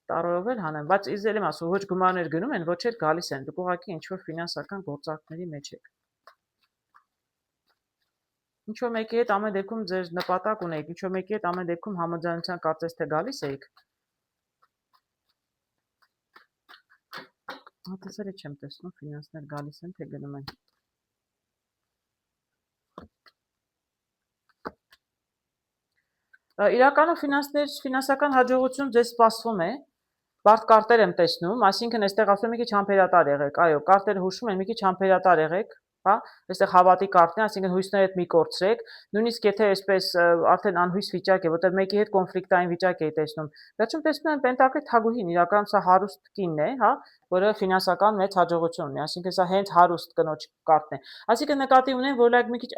տարով էլ հանեմ, բայց իզել եմ ասում, ոչ գումարներ գնում են, ոչ էլ գալիս են, դուք ուղղակի ինչ-որ ֆինանսական գործարքների մեջ եք։ Ինչ-որ մեկի հետ ամեն դեպքում ձեր նպատակ ունեք, ինչ-որ մեկի հետ ամեն դեպքում համաձայնության կարծես թե գալիս եք։ Տեսել չեմ տեսնում, ֆինանսներ գալիս են, թե գնում են։ Իրականում ֆինանսական հաջողություն ձեզ սպասվում է, բարդ կարտեր եմ տեսնում, այսինքն այստեղ ասում եմ մի քիչ համբերատար եղեք, այո, կարտերը հուշում են մի քիչ համբերատար եղեք, հա, այստեղ հավատի կարտն է, այսինքն հույսներդ մի կորցրեք, նույնիսկ եթե այսպես արդեն անհույս վիճակ է, որտեղ մեկի հետ կոնֆլիկտային վիճակ էի տեսնում։ Վերջում տեսնում եմ Պենտակլի թագուհին, իրականում սա հարուստ կինն է, հա, որը ֆինանսական մեծ հաջողություն ունի, այսինքն սա հենց հարուստ կնոջ կարտն է։ Այսինքն նկատի ունեմ, որ մի քիչ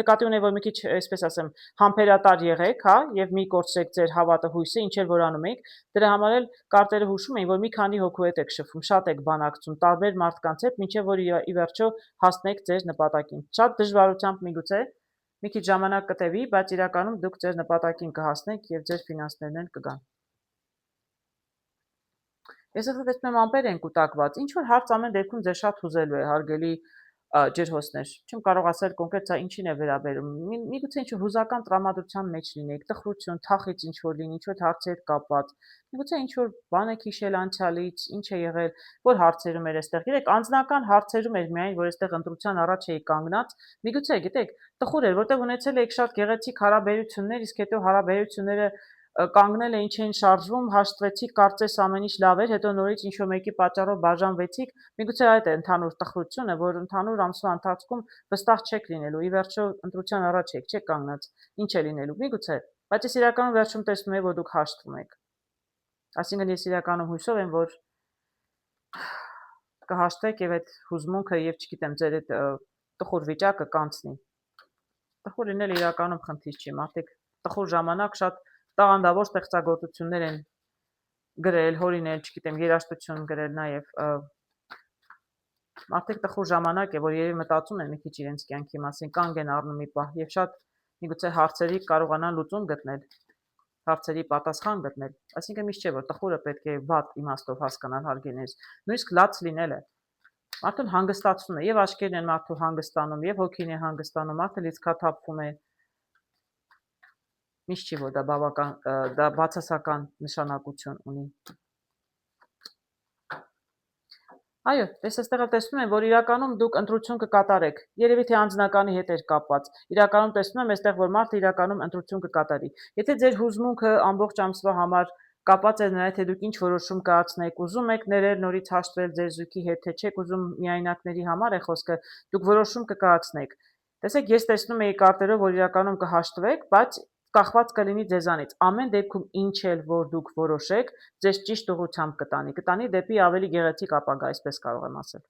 նկատի ունեմ, որ մի քիչ, այսպես ասեմ, համբերատար եղեք, հա, եւ մի կորցրեք ձեր հավատը, հույսը, ինչ էլ որ անում եք, դրա համար էլ կարտերը հուշում էին, որ մի քանի հոգու հետ եք շփվում, շատ եք բանակցում, տարբեր մարդկանց հետ, մինչև որ ի վերջո հասնեք ձեր նպատակին։ Շատ դժվարությամբ միգուցե մի քիչ ժամանակ կտևի, բայց իրականում դուք ձեր նպատակին կհասնեք եւ ձեր ֆինանսներն էլ կգան։ Ես ասած տեսնում եմ ամպեր են կուտակված, ինչ որ հարց ամեն դեպքում ձեզ շատ հուզելու է, հարգելի ջրհոսներ, չեմ կարող ասել կոնկրետ սա ինչին է վերաբերում։ Միգուցե ինչ-որ հուզական տրամադրության մեջ լինեք, տխրություն, թախից ինչ-որ լինի, ինչ-որ հարցի հետ կապված։ Միգուցե ինչ-որ բան եք հիշել անցյալից, ինչ է եղել, որ հարցերում էր այստեղ։ Գիտեք, անձնական հարցերում էր միայն, որ այստեղ ընտրության առաջ էի կանգնած։ Միգուցե, գիտեք, տխուր էր, որտեղ ունեցել եք շատ գեղեցիկ հարաբերություններ, իսկ հետո հարաբերությունները կանգնել էին չէին շարժվում, հաշտվեցիք, կարծես ամեն ինչ լավ էր, հետո նորից ինչ-որ մեկի պատճառով բաժանվեցիք, միգուցե այդ է ընդհանուր տխրությունը, որ ընդհանուր ամսվա ընթացքում վստահ չեք լինելու, ի վերջո ընտրության առաջ չեք կանգնած, ինչ է լինելու, միգուցե, բայց ես իրականում վերջում տեսնում եմ, որ դուք հաշտվում եք։ Այսինքն ես իրականում հույսով եմ, որ կհաշտվեք եւ այդ հուզմունքը եւ չգիտեմ, ձեր այդ տխուր վիճակը կանցնի։ Տխուր լինել իրականում խնդիր չի, մարդիկ տխուր ժամանակ շատ տաղանդավոր ստեղծագործություններ են գրել, հորինել, չգիտեմ, երաժշտություն գրել նաև Մարդիկ տխուր ժամանակ է, որ երևի մտածում են մի քիչ իրենց կյանքի մասին, կանգ են առնում մի պահ եւ շատ միգուցե հարցերի կարողանան լուծում գտնել, հարցերի պատասխան գտնել։ Այսինքն միշտ չէ, որ տխուրը պետք է վատ իմաստով հասկանալ հարգելիս, նույնիսկ լաց լինելը մարդուն հանգստացնում է, եւ աչքերն են մարդու հանգստանում, եւ հոգին է հանգստանում, մարդը լիցքաթափվում է։ Միշտ չի, որ դա բավական դա բացասական նշանակություն ունի։ Այո, ես այստեղ տեսնում եմ, որ իրականում դուք ընտրություն կկատարեք։ Երևի թե անձնականի հետ էր կապված։ Իրականում տեսնում եմ այստեղ, որ մարդը իրականում ընտրություն կկատարի։ Եթե ձեր հուզմունքը ամբողջ ամսվա համար կապած է նրա հետ, թե դուք ինչ որոշում կայացնեք, ուզում եք ներել նորից հաշտվել ձեր զույգի հետ, թե չեք ուզում միայնակների համար է խոսքը, դուք որոշում կկայացնեք։ Տեսեք, ես տեսնում եի կարտերով, որ իրականում կհաշտվեք, բայց կախված կլինի ձեզանից։ Ամեն դեպքում ինչ էլ որ դուք որոշեք, ձեզ ճիշտ ուղղությամբ կտանի դեպի ավելի գեղեցիկ ապագա, այսպես կարող եմ ասել։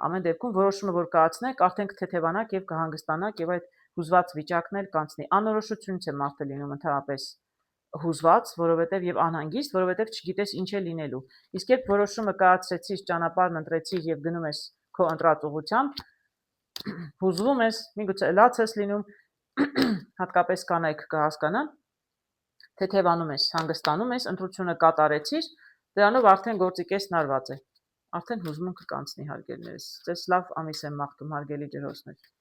Ամեն դեպքում որոշումը որ կայացնեք, արդեն կթեթևանաք եւ կհանգստանաք եւ այդ հուզված վիճակն էլ կանցնի։ Անորոշությունից է մարդը լինում ընդհանրապես հուզված, որովհետեւ եւ անհանգիստ, որովհետեւ չգիտես ինչ է լինելու։ Իսկ երբ որոշումը կայացրեցիր, ճանապարհն ընտրեցիր եւ գնում ես քո ընտրած ուղղությամբ, հուզվում ես, միգուցե լաց ես լինում, հատկապես կանայք կհասկանան, թեթևանում ես, հանգստանում ես, ընտրությունը կատարեցիր, դրանով արդեն գործի կեսն արված է, արդեն հուզմունքը կանցնի հարգելիներս, ձեզ լավ ամիս եմ մաղթում հարգելի ջրհոսներ։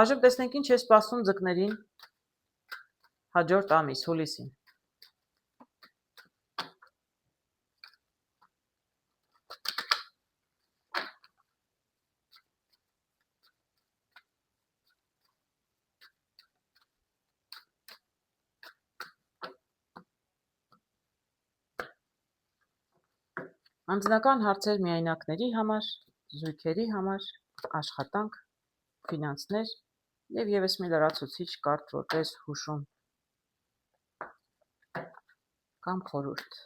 Այժմ տեսնենք ինչ է սպասում ձկներին հաջորդ ամիս, հուլիսին։ Անձնական հարցեր միայնակների համար, զույգերի համար, աշխատանք, ֆինանսներ եւ եւս մի լրացուցիչ կարդ որպես հուշում կամ խորհուրդ։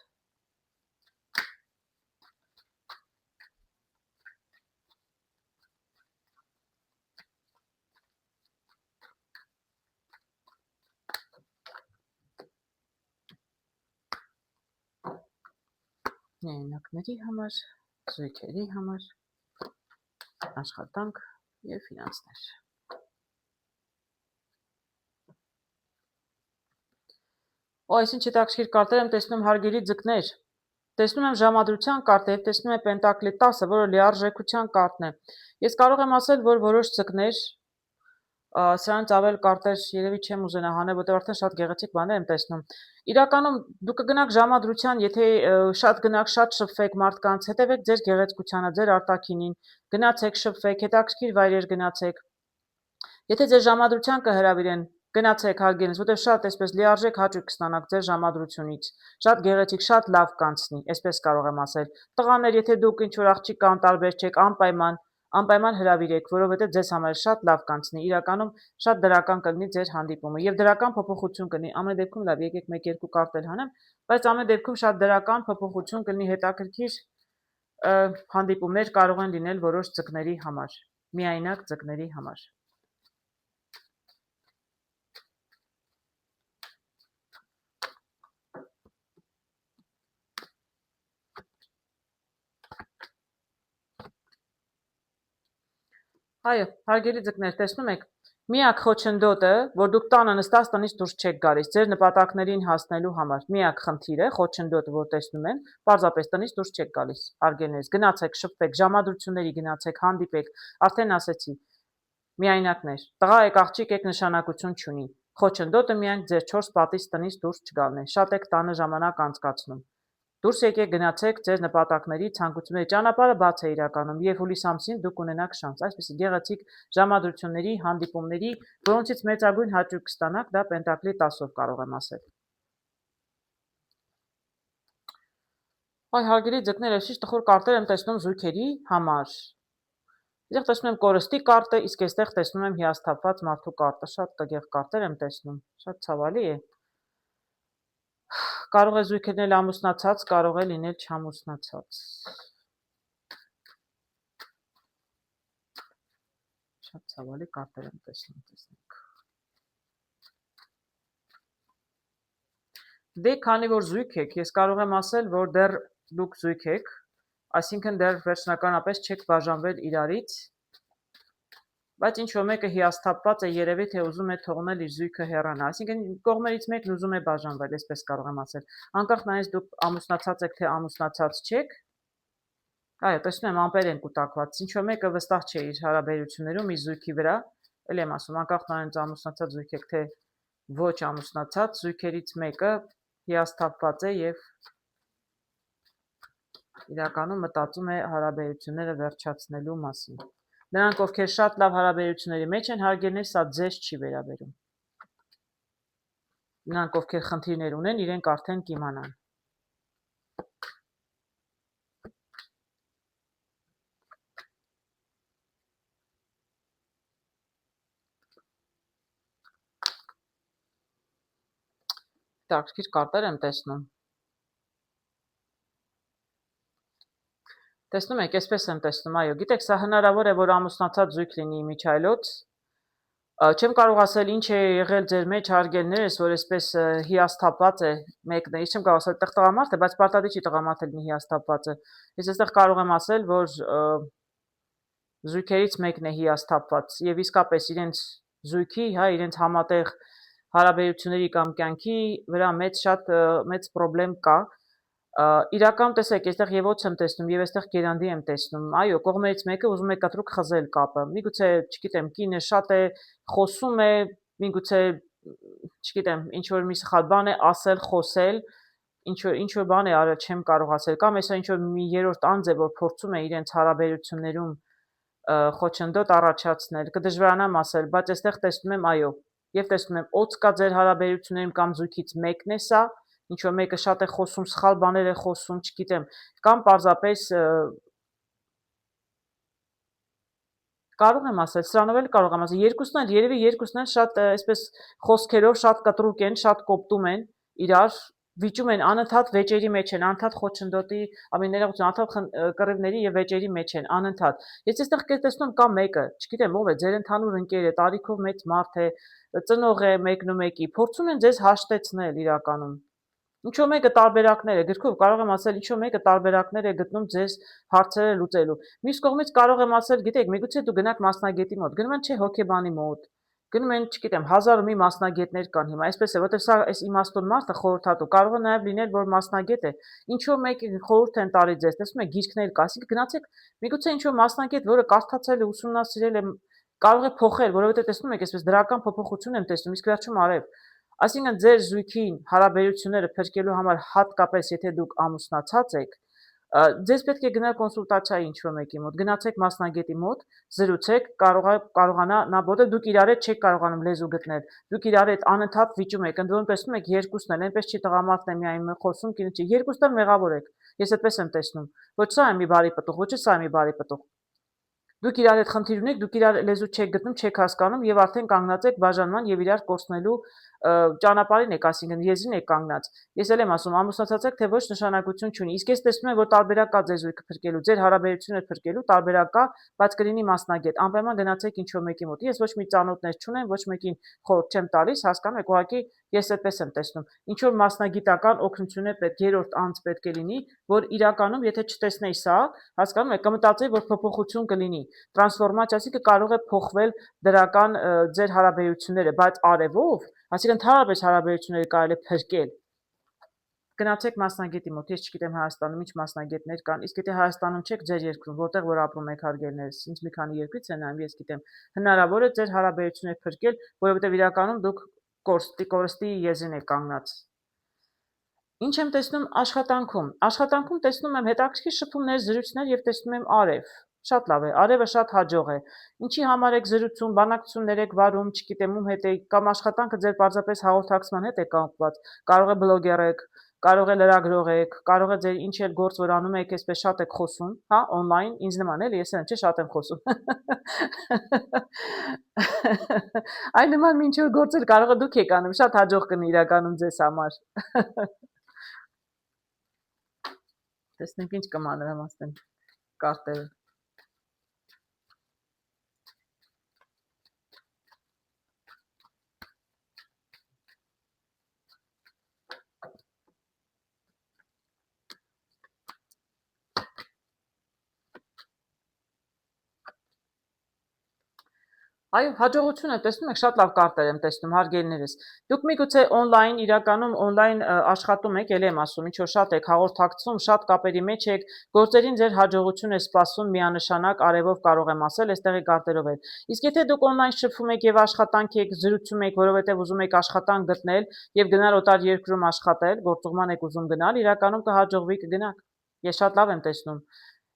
Միայնակների համար, զույգերի համար, աշխատանք եւ ֆինանսներ։ Այսինչ հետաքրքիր կարտեր եմ տեսնում հարգելի ձկներ։ Տեսնում եմ ժամադրության կարտ եւ տեսնում եմ Պենտակլի 10-ը, որը լիարժեքության կարտն է։ Ես կարող եմ ասել, որ որոշ ձկներ սրանց ավել կարտեր երևի չեմ ուզենա հանել, որտեղ արդեն շատ գեղեցիկ բաներ եմ տեսնում։ Իրականում դուք կգնաք ժամադրության, եթե շատ գնաք, շատ շփվեք մարդկանց, հետևեք ձեր գեղեցկությանը, ձեր արտաքինին, գնացեք շփվեք, հետաքրքիր վայրեր գնացեք։ Եթե ձեր ժամադրության կհրավիրեն, գնացեք հարգելիս, որտեղ շատ այսպես լիարժեք հաճույք կստանաք ձեր ժամադրությունից։ Շատ գեղեցիկ, շատ լավ կանցնի, այսպես կարող եմ ասել։ Տղաներ, եթե դուք ինչ որ աղջիկ կանտարբեր չեք, անպայման հրավիրեք, որովհետև ձեզ համար շատ լավ կանցնի, իրականում շատ դրական կլինի ձեր հանդիպումը եւ դրական փոփոխություն կլինի։ Ամեն դեպքում լավ, եկեք 1-2 կարտ էլ հանեմ, բայց ամեն դեպքում շատ դրական փոփոխություն կլինի, հետաքրքիր հանդիպումներ կարող են լինել որոշ ձկների համար, միայնակ ձկների համար։ Այո, հարգելի ձկներ, տեսնում եք, միակ խոչընդոտը, որ դուք տանը նստած տնից դուրս չեք գալիս, ձեր նպատակներին հասնելու համար, միակ խնդիրը, խոչընդոտը, որ տեսնում են, պարզապես տնից դուրս չեք գալիս, հարգելիներս, գնացեք, շփվեք, ժամադրությունների գնացեք, հանդիպեք, արդեն ասեցի, միայնակներ, տղա եք, աղջիկ եք, նշանակություն չունի, խոչընդոտը միայն ձեր 4 պատից տնից դուրս չգալն է, շատ եք տանը ժամանակ անցկացնում։ Դուրս եկեք գնացեք ձեր նպատակների ցանկությունների ճանապարհը բաց է իրականում եւ հուլիս ամսին դուք ունենաք շանս այսպեսի գեղեցիկ ժամադրությունների, հանդիպումների, որոնցից մեծագույն հաճույք կստանաք, դա Պենտակլի 10-ով կարող եմ ասել։ Այ հարգելի ձկներ, ես տխուր կարտեր եմ տեսնում զույգերի համար։ Այստեղ տեսնում եմ կորստի կարտը, իսկ այստեղ տեսնում եմ հիասթափված մարդու կարտը, շատ տգեղ կարտեր եմ տեսնում, շատ ցավալի է։ Կարող է զույգ լինել ամուսնացած, կարող է լինել չամուսնացած։ Շատ ցավալի կարտեր եմ տեսնում, տեսնենք։ Դե քանի որ զույգ եք, ես կարող եմ ասել, որ դեռ դուք զույգ եք, Այսինքն դեռ վերջնականապես չեք բաժանվել իրարից, բայց ինչ որ մեկը հիասթափված է, երևի թե ուզում է թողնել իր զույգը հեռանա, այսինքն կողմերից մեկն ուզում է բաժանվել, այսպես կարող եմ ասել, անկախ նայած դուք ամուսնացած եք, թե ամուսնացած չեք, այո, տեսնում եմ ամպեր են կուտակված, ինչ որ մեկը վստահ չէ իր հարաբերություններում, իր զույգի վրա, էլ եմ ասում, անկախ նայած ամուսնացած զույգ եք, թե ոչ ամուսնացած, զույգերից մեկը հիասթափված է եւ իրականում մտածում է հարաբերությունները վերջացնելու մասին։ Նրանք, ովքեր շատ լավ հարաբերությունների մեջ են, հարգելներ, սա ձեզ չի վերաբերում։ Նրանք, ովքեր խնդիրներ ունեն, իրենք արդեն կիմանան։ Տաքսիր կարտեր եմ տեսնում։ Տեսնում եք, այսպես եմ տեսնում, այո, գիտեք, սա հնարավոր է, որ ամուսնացած զույգ լինի Միչայլոց։ Չեմ կարող ասել ինչ է եղել ձեր մեջ հարգելներս, որ այսպես հիասթափված է մեկն է։ Ես չեմ կարող ասել այդտեղ տղամարդ է, բայց պարտադիր չի տղամարդը լինի հիասթափվածը։ Ես այստեղ կարող եմ ասել, որ զույգերից մեկն է հիասթափված եւ իսկապես իրենց զույգի, հա, իրենց համատեղ հարաբերությունների կամ կյանքի վրա շատ մեծ խնդրեմ կա։ Իրական տեսեք, այստեղ եւ ոց եմ տեսնում եւ այստեղ գերանդի եմ տեսնում։ Այո, կողմերից մեկը ուզում է կտրուկ խզել կապը։ Միգուցե, չգիտեմ, կինը շատ է խոսում է, միգուցե, չգիտեմ, ինչ որ մի սխալ բան է ասել, խոսել, ինչ որ բան է արել, չեմ կարող ասել, կամ այսօր ինչ որ մի երրորդ անձ է, որ փորձում է իրենց հարաբերություններում խոչընդոտ առաջացնել, կդժվարանամ ասել, բայց այստեղ տեսնում եմ, այո, եւ տեսնում եմ, ոց կա ձեր հարաբերություններում կամ զույգից մեկն է սա, ինչ որ մեկը շատ է խոսում, սխալ բաներ է խոսում, չգիտեմ, կամ պարզապես կարող եմ ասել, սրանով էլ կարող եմ ասել, երևի երկուսն էլ շատ այսպես խոսքերով շատ կտրուկ են, շատ կոպտում են իրար, վիճում են անընդհատ վեճերի մեջ են, անընդհատ խոչընդոտի, ներողություն, անընդհատ կռիվների եւ վեճերի մեջ են, անընդհատ։ Ես այստեղ տեսնում կա մեկը, չգիտեմ ով է, ձեր ընդհանուր ընկեր է, տարիքով մեծ մարդ է, ծնող է մեկն ու մեկի, փորձում են ձեզ հաշտեցնել իրականում։ Ինչ որ մեկը տարբերակներ է, գրքով կարող եմ ասել, ինչ որ մեկը տարբերակներ է գտնում ձեզ հարցերը լուծելու։ Մյուս կողմից կարող եմ ասել, գիտեք, միգուցե դու գնաք մասնագետի մոտ, գնում են չէ հոգեբանի մոտ, գնում են, չգիտեմ, 1000 ու մի մասնագետներ կան հիմա, այսպես է, որտեղ սա այս իմաստուն մարդը խորհրդատու, կարող է նաև լինել, որ մասնագետ է։ Ինչ որ մեկը խորհուրդ են տալի ձեզ, տեսնում եք, գիրքներ կա, ասիկա գնացեք, միգուցե ինչ որ մասնագետ, որը կարդացել է, ուսումնասիրել է, կարող է փոխել, որովհետև տեսնում եք, այսպես դրական փոփոխություն եմ տեսնում, իսկ վերջում արև։ Այսինքն ձեր զույգին հարաբերությունները փրկելու համար հատկապես եթե դուք ամուսնացած եք, ձեզ պետք է գնալ կոնսուլտացիա ինչ-որ մեկի մոտ, գնացեք մասնագետի մոտ, զրուցեք, կարողանա նա որտեղ դուք իրար հետ չեք կարողանում լեզու գտնել, դուք իրար հետ անընդհատ վիճում եք, ընդ որում տեսնում եք երկուսն էլ, այնպես չի տղամարդն է միայն խոսում, կինը չի, երկուսն էլ մեղավոր եք, ես այդպես եմ տեսնում, ոչ սա է մի բարի պտուղ, ոչ սա է մի բարի պտուղ։ Դուք իրար հետ խնդիր ունեք, դուք իրար լեզու չեք գտնում, չեք հասկանում եւ արդեն կանգնած եք բաժանման եւ իրար կորցնելու ճանապարհին եք, այսինքն եզրին եք կանգնած։ Ես էլ եմ ասում, ամուսնացած եք, թե ոչ նշանակություն չունի։ Իսկ ես տեսնում եմ, որ տարբերակ կա ձեր զույգը փրկելու, ձեր հարաբերությունները փրկելու տարբերակ կա, բայց կլինի մասնագետ։ Անպայման գնացեք ինչ որ մեկի մոտ։ Ես ոչ մի ծանոթներ չունեմ, ոչ մեկին խորհուրդ չեմ տալիս, հասկանում եք, ուղղակի ես այդպես եմ տեսնում։ Ինչ որ մասնագիտական օգնություն է պետք, երրորդ անձ պետք է լինի, որ իրականում եթե չտեսնեի սա, հասկանում եք, կմտածեի, որ փոփոխություն կլինի, տրանսֆորմացիա, այսինքն կարող է փոխվել դրական ձեր հարաբերությունները, բայց արևով, այսինքն ընդհանրապես հարաբերությունները կարելի է փրկել։ Գնացեք մասնագետի մոտ, ես չգիտեմ Հայաստանում ինչ մասնագետներ կան, իսկ եթե Հայաստանում չեք, ձեր երկրում, որտեղ որ ապրում եք հարգելներս, ինձ մի քանի երկրից են նայում, ես գիտեմ, հնարավոր է ձեր հարաբերությունները փրկել, որովհետև իրականում դուք կորստի եզրին եք կանգնած։ Ինչ եմ տեսնում աշխատանքում։ Աշխատանքում տեսնում եմ հետաքրքիր շփումներ, զրույցներ եւ տեսնում եմ արև։ Շատ լավ է, արևը շատ հաջող է։ Ինչի համար եք զրուցում, բանակցություններ եք վարում, չգիտեմ ում հետ եք, կամ աշխատանքը ձեր պարզապես հաղորդակցման հետ է կապված, կարող է բլոգեր եք, կարող է լրագրող եք, կարող է ձեր ինչ էլ գործ որ անում եք, այսպես շատ եք խոսում, հա, on-line, ինձ նման էլի, ես եմ, չէ, շատ եմ խոսում։ Այն նման ինչ որ գործ էլ կարող է դուք եք անում, շատ հաջող կնի իրականում ձեզ համար։ Տեսնենք ինչ կմանրամասնեմ կարտերը։ Այո, հաջողություն եմ տեսնում, եք շատ լավ կարտեր եմ տեսնում, հարգելիներս։ Դուք միգուցե օնլայն, իրականում օնլայն աշխատում եք, ելի եմ ասում, ինչ որ շատ եք հաղորդակցվում, շատ կապերի մեջ եք, գործերին ձեր հաջողություն է սպասում միանշանակ արևով կարող եմ ասել, այստեղի կարտերով է։ Իսկ եթե դուք օնլայն շփվում եք եւ աշխատանք եք, զրուցում եք, որովհետեւ ուզում եք աշխատանք գտնել եւ գնալ օտար երկրում աշխատել, գործուղման եք ուզում գնալ, իրականում կհաջողվի կգնաք։ Ես շատ լավ եմ տեսնում։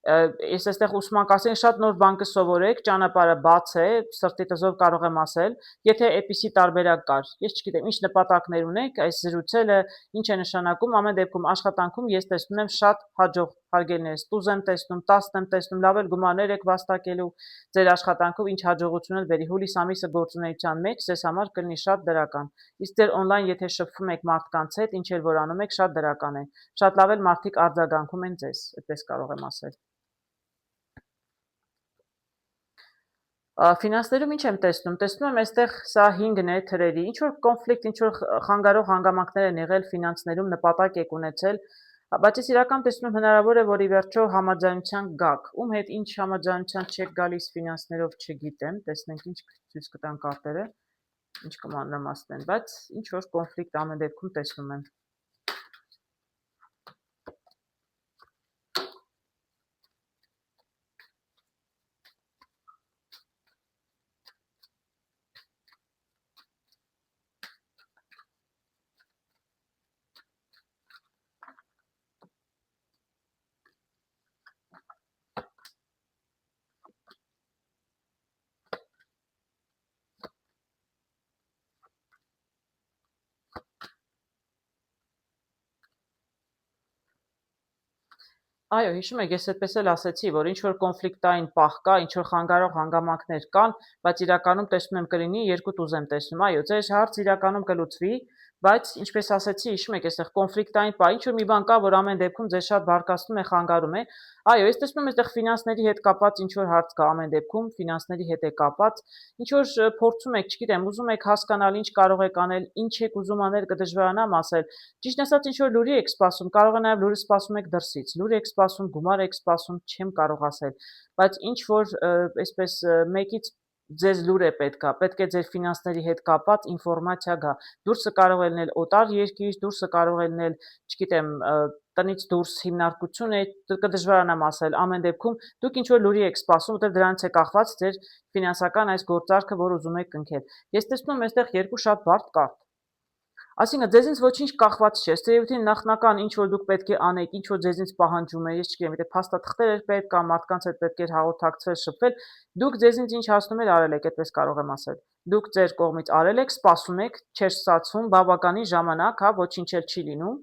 Ես այստեղ ուսման կասենք շատ նոր բան կսովորեք, ճանապարհը բաց է, սրտի տզով կարող եմ ասել, եթե այդպիսի տարբերակ կար։ Ես չգիտեմ, ինչ նպատակներ ունեք, այս զրուցելը ինչ է նշանակում, ամեն դեպքում աշխատանքում ես տեսնում եմ շատ հաջող հարգելիներս, տուզ եմ տեսնում, 10 եմ տեսնում, լավ էլ գումարներ եք վաստակելու ձեր աշխատանքով, ինչ հաջողություն էլ բերի։ Հուլիս ամիսը գործունեության մեջ ձեզ համար կլինի շատ դրական։ Իսկ ձեր օնլայն եթե շփվում եք մարդկանց հետ, ինչ էլ որ անում եք, շատ դրական է։ Շատ լավ էլ մարդիկ արձագանքում են ձեզ, այդպես կարող եմ ասել։ Ֆինանսներում ինչ եմ տեսնում։ Տեսնում եմ այստեղ սա 5-ն է թրերի։ Ինչ որ կոնֆլիկտ, ինչ որ խանգարող հանգամանքներ են եղել ֆինանսներում, նպատակ եք ունեցել, բայց ես իրական տեսնում եմ հնարավոր է, որ ի վերջո համաձայնության գաք։ Ում հետ ինչ համաձայնության չեք գալիս ֆինանսներով չգիտեմ, տեսնենք ինչ ցույց կտան կարտերը, ինչ կմանրամասնեն, բայց ինչ որ կոնֆլիկտ ամեն դեպքում տեսնում եմ։ Այո, հիշում եք, ես այդպես էլ ասեցի, որ ինչ որ կոնֆլիկտային պահ կա, ինչ որ խանգարող հանգամանքներ կան, բայց իրականում տեսնում եմ կլինի, երկու տուզ եմ տեսնում։ Այո, ձեր հարց իրականում կլուծվի, բայց ինչպես ասեցի, հիշում եք, այստեղ կոնֆլիկտային պահ, ինչ որ մի բան կա, որ ամեն դեպքում ձեզ շատ բարկացնում է, խանգարում է։ Այո, ես տեսնում եմ այստեղ ֆինանսների հետ կապված ինչ որ հարց կա ամեն դեպքում, ֆինանսների հետ է կապված, ինչ որ փորձում եք, չգիտեմ, ուզում եք հասկանալ ինչ կարող եք անել, ինչ եք ուզում անել, կդժվարանամ ասել։ Ճիշտ ասած, ինչ որ լուրի եք սպասում, կարող է նաև լուրը սպասում եք դրսից, լուր եք սպասում, գումար եք սպասում, չեմ կարող ասել, բայց ինչ որ այսպես մեկից ձեզ լուր է պետք է ձեր ֆինանսների հետ կապված ինֆորմացիա գա։ Դուրսը կարող է լինել օտար երկիր, դուրսը կարող է լինել, չգիտեմ, տնից դուրս հիմնարկություն է, կդժվարանամ ասել, ամեն դեպքում դուք ինչ որ լուրի եք սպասում, որտեղ դրանից է կախված ձեր ֆինանսական այս գործարքը, որ ուզում եք կնքել։ Ես տեսնում եմ այստեղ երկու շատ բարդ կարտ։ Այսինքն ձեզնից ոչինչ կախված չէ, ստեյութին նախնական ինչ որ դուք պետք է անեք, ինչ որ ձեզնից պահանջում է, ես չգիտեմ, եթե փաստաթղթեր էր պետք կամ մարդկանց հետ պետք էր հաղորդակցվել, շփվել, դուք ձեզնից ինչ հասնում էր արել եք, այդպես կարող եմ ասել։ Դուք ձեր կողմից արել եք, սպասում եք, չէր ստացվում, բավականին ժամանակ, հա, ոչինչ էլ չի լինում,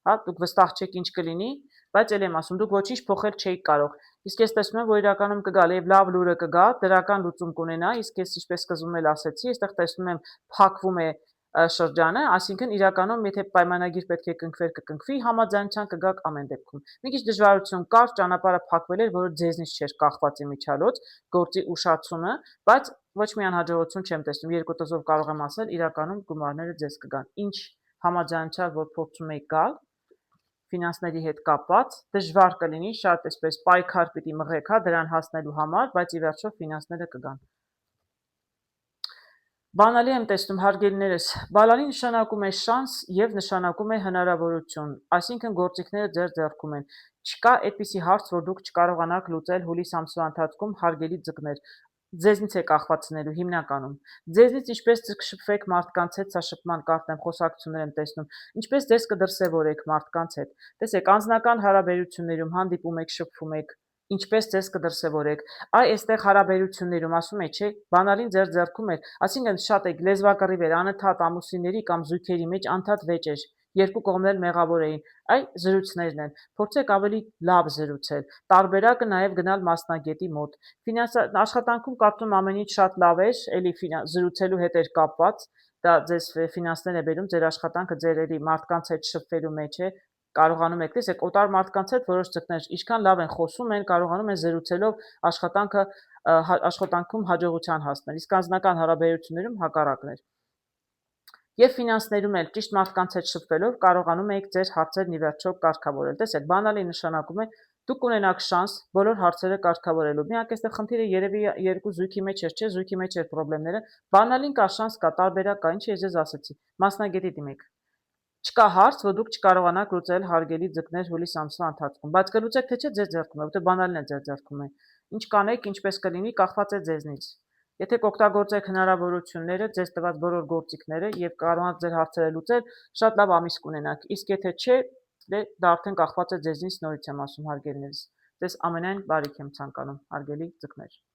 հա, դուք վստահ չեք ինչ կլինի, բայց ել եմ ասում, դուք ոչինչ փոխել չէիք կարող։ Իսկ ես տեսնում եմ, որ իրականում կգա եւ լավ լուրը կգա, դրական լուծում կունենա, իսկ ես ինչպես սկզբում էլ ասեցի, այստեղ տեսնում եմ փակվում է շրջանը, այսինքն իրականում եթե պայմանագիր պետք է կնքվեր, կկնքվի, համաձայնության կգաք ամեն դեպքում։ Մի քիչ դժվարություն կար, ճանապարհը փակվել էր, որը ձեզնից չէր կախված իմիջիալոց, գործի ուշացումը, բայց ոչ մի անհաջողություն չեմ տեսնում։ Երկու տզով կարող եմ ասել, իրականում գումարները ձեզ կգան։ Ինչ համաձայնության, որ փորձում եք գալ, ֆինանսների հետ կապված, դժվար կլինի, շատ այսպես պայքար պիտի մղեք, հա, դրան հասնելու համար, բայց ի վերջո ֆինանսները կգան։ Բանալի եմ տեսնում, հարգելիներս, բալանի նշանակում է շանս եւ նշանակում է հնարավորություն, այսինքն գործիքները ձեր ձեռքում են։ Չկա այդպիսի հարց, որ դուք չկարողանաք լուծել հուլիս ամսվա ընթացքում, հարգելի ձկներ։ Ձեզնից է կախվածնելու հիմնականում։ Ձեզնից ինչպես կշփվեք մարդկանց հետ, սա շփման կարտն եմ, խոսակցություններ եմ տեսնում, ինչպես ձեզ կդրսևորեք մարդկանց հետ։ Տեսեք, անձնական հարաբերություններում հանդիպում եք, շփվում եք, ինչպես ձեզ կդրսևորեք։ Այստեղ հարաբերություններում ասում է, չէ, բանալին ձեր ձեռքում էր, այսինքն շատ եք լեզվակռիվ էր, անընդհատ ամուսինների կամ զույգերի մեջ անդադ վեճ էր, երկու կողմն էլ մեղավոր էին, զրույցներն են, փորձեք ավելի լավ զրուցել, տարբերակը նաև գնալ մասնագետի մոտ, աշխատանքում կարծում ամեն ինչ շատ լավ էր, էլի զրուցելու հետ էր կապված, դա ձեզ ֆինանսներ է բերում, ձեր աշխատանքը ձեր էլի մարդկանց հետ շփվելու մեջ է, կարողանում եք, տեսեք, օտար մարդկանց հետ որոշ ձկներ ինչքան լավ են խոսում են, կարողանում են զրուցելով աշխատանքում հաջողության հասնել, իսկ անձնական հարաբերություններում հակառակն էր։ Եվ ֆինանսներում էլ ճիշտ մարդկանց հետ շփվելով կարողանում եք ձեր հարցերն ի վերջո կարգավորել։ Տեսեք, բանալի նշանակում է Դուք կունենաք շանս բոլոր հարցերը կարգավորելու։ Միակ այստեղ խնդիրը երևի երկու զույգի մեջ էր, չէ, զույգի մեջ էր խնդիրները։ Բանալին կա, շանս կա, տարբերակ կա, ինչ ես ձեզ ասացի։ Մասնագետի դիմեք։ Չկա հարց, որ դուք չկարողանաք լուծել հարգելի ձկներ հուլիս ամսվա ընթացքում, բայց կլուծեք թե չէ ձեր ձեռքում է, որտեղ բանալին է ձեր ձեռքում է։ Ինչ կանեք, ինչպես կլինի, կախված է ձեզնից։ Եթե կօգտագործեք հնարավորությունները, ձեզ տված բոլոր գործիքները եւ կարողանաք ձեր հարցերը լուծել, շատ լավ ամիս կունենաք։ Իսկ եթե չէ, դա արդեն կախված է ձեզնից, նորից եմ ասում, հարգելիներս։ Ձեզ ամենայն բարիք եմ ցանկանում, հարգելի ձկներ։